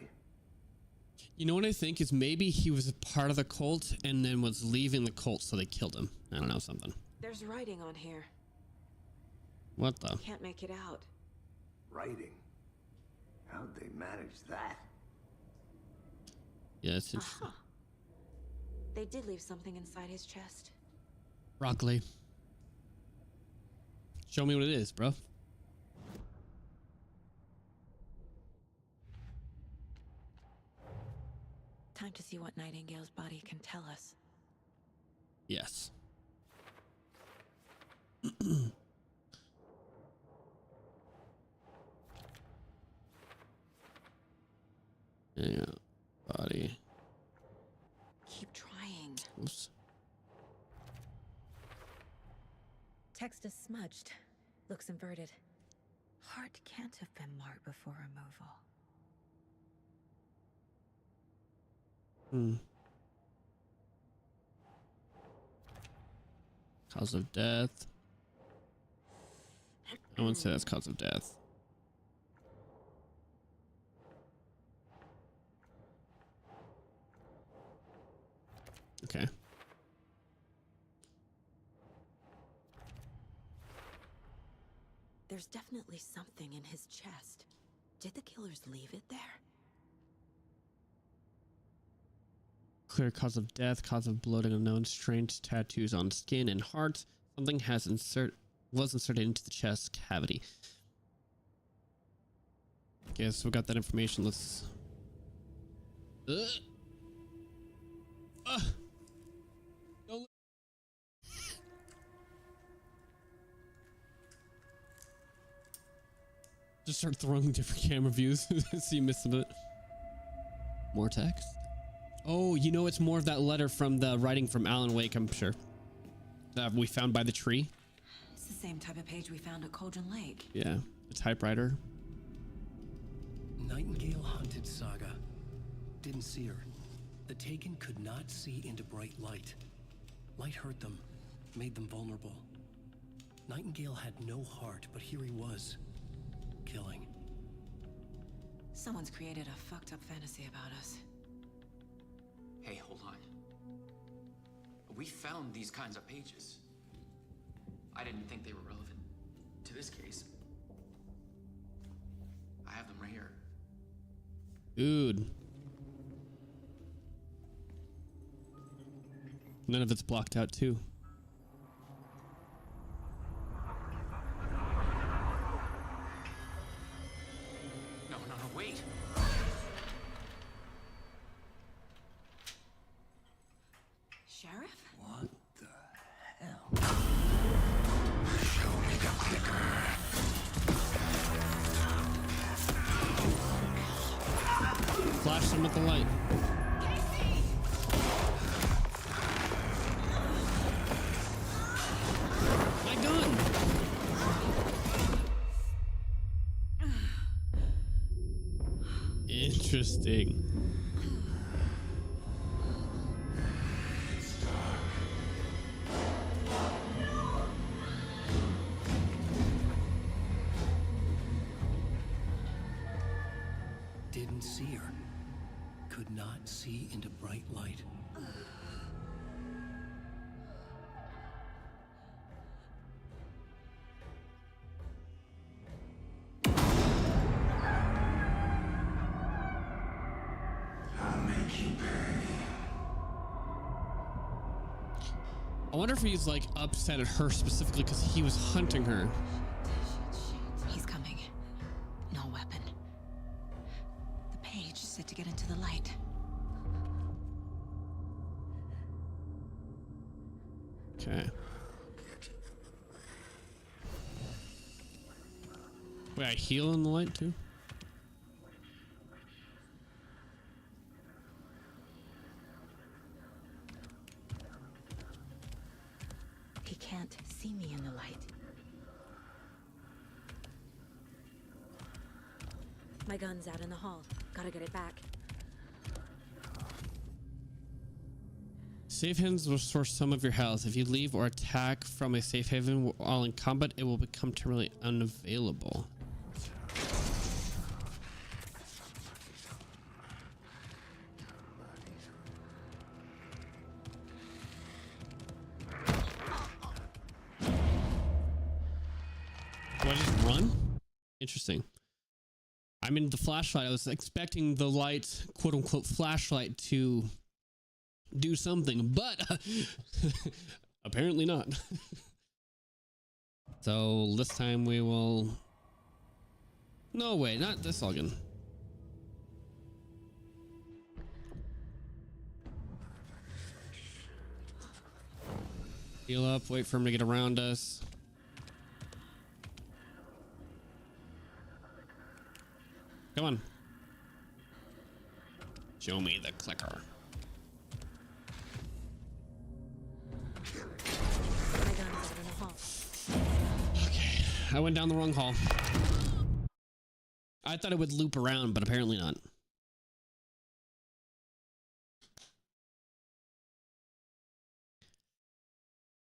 You know what I think is maybe he was a part of the cult and then was leaving the cult, so they killed him. I don't know, something. There's writing on here. What the? Can't make it out. Writing? How'd they manage that? Yeah, it's interesting. They did leave something inside his chest. Broccoli. Show me what it is, bro. Time to see what Nightingale's body can tell us. Yes. Yeah, body. Keep trying. Oops. Text is smudged. Looks inverted. Heart can't have been marked before removal. Cause of death. I wouldn't say that's cause of death. Okay. There's definitely something in his chest. Did the killers leave it there? Clear cause of death, cause of bloating unknown, strange tattoos on skin and heart. Something was inserted into the chest cavity. Okay, so we got that information. Let's. Just start throwing different camera views. See you miss a bit. More text. Oh, you know, it's more of that letter from the writing from Alan Wake, I'm sure. That we found by the tree. It's the same type of page we found at Cauldron Lake. Yeah, the typewriter. Nightingale hunted Saga. Didn't see her. The Taken could not see into bright light. Light hurt them, made them vulnerable. Nightingale had no heart, but here he was, killing. Someone's created a fucked up fantasy about us. Hey, hold on. We found these kinds of pages. I didn't think they were relevant to this case. I have them right here. Dude. None of it's blocked out too. No, wait. Sheriff? What the hell? Show me the clicker. Flash them with the light. My gun. Interesting. Didn't see her. Could not see into bright light. I'll make you pay. I wonder if he's like upset at her specifically because he was hunting her. He's coming. No weapon. The page said to get into the light. Okay. Wait, I heal in the light too? He can't see me in the light. My gun's out in the hall. Gotta get it back. Safe havens will restore some of your health. If you leave or attack from a safe haven while in combat, it will become temporarily unavailable. Do I just run? Interesting. I'm in the flashlight. I was expecting the light, quote unquote, flashlight to do something, but apparently not. So this time we will. No, wait, not this again. Heal up, wait for him to get around us. Come on. Show me the clicker. Okay, I went down the wrong hall. I thought it would loop around, but apparently not.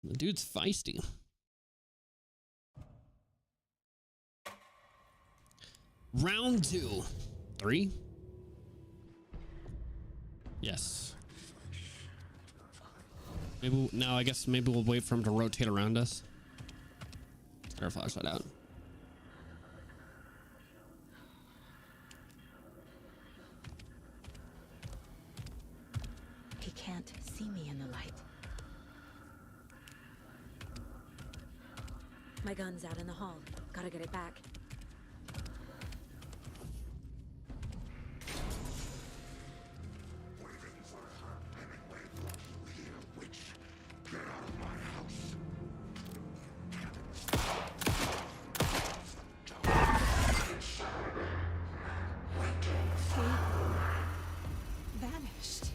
The dude's feisty. Round 2. 3? Yes. Maybe now I guess maybe we'll wait for him to rotate around us. Let's get our flashlight out. He can't see me in the light. My gun's out in the hall. Gotta get it back. Vanished.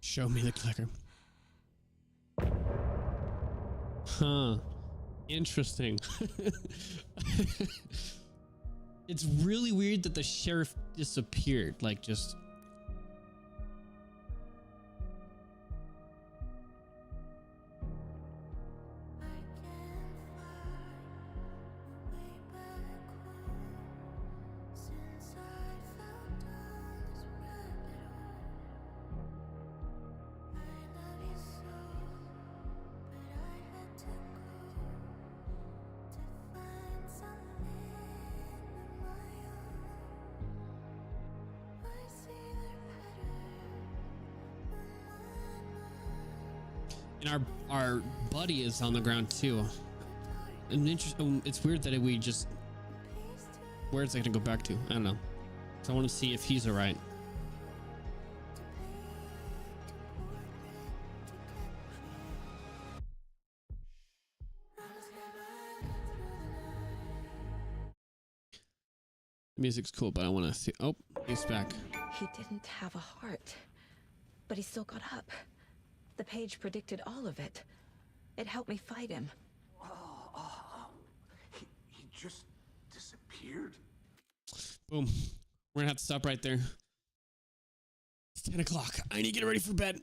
Show me the clicker. Huh. Interesting. It's really weird that the sheriff disappeared. Like just. And our buddy is on the ground too. And it's weird that we just, where is it gonna go back to? I don't know. So I want to see if he's alright. The music's cool, but I want to see. Oh, he's back. He didn't have a heart, but he still got up. The page predicted all of it. It helped me fight him. He just disappeared? Boom. We're gonna have to stop right there. It's 10 o'clock. I need to get ready for bed.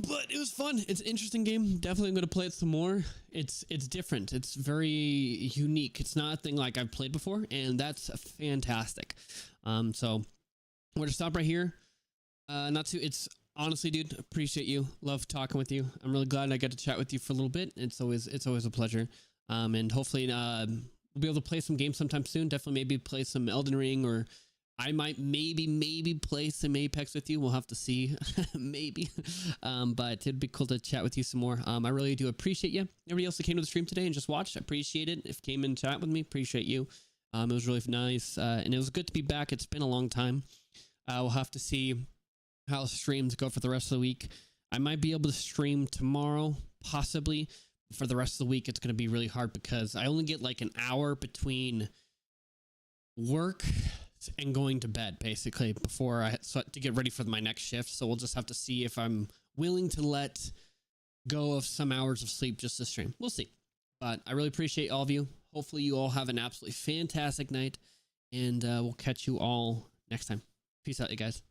But it was fun. It's an interesting game. Definitely going to play it some more. It's different. It's very unique. It's not a thing like I've played before, and that's fantastic. So we're going to stop right here. It's honestly, dude, appreciate you. Love talking with you. I'm really glad I got to chat with you for a little bit. It's always a pleasure. And hopefully we'll be able to play some games sometime soon. Definitely maybe play some Elden Ring, or I might maybe play some Apex with you. We'll have to see. Maybe. But it'd be cool to chat with you some more. I really do appreciate you. Everybody else that came to the stream today and just watched, I appreciate it. If you came in chat with me, appreciate you. It was really nice. And it was good to be back. It's been a long time. We'll have to see how streams go for the rest of the week. I might be able to stream tomorrow, possibly. For the rest of the week, it's going to be really hard because I only get like an hour between work and going to bed, basically, before to get ready for my next shift. So we'll just have to see if I'm willing to let go of some hours of sleep just to stream. We'll see. But I really appreciate all of you. Hopefully you all have an absolutely fantastic night, and we'll catch you all next time. Peace out, you guys.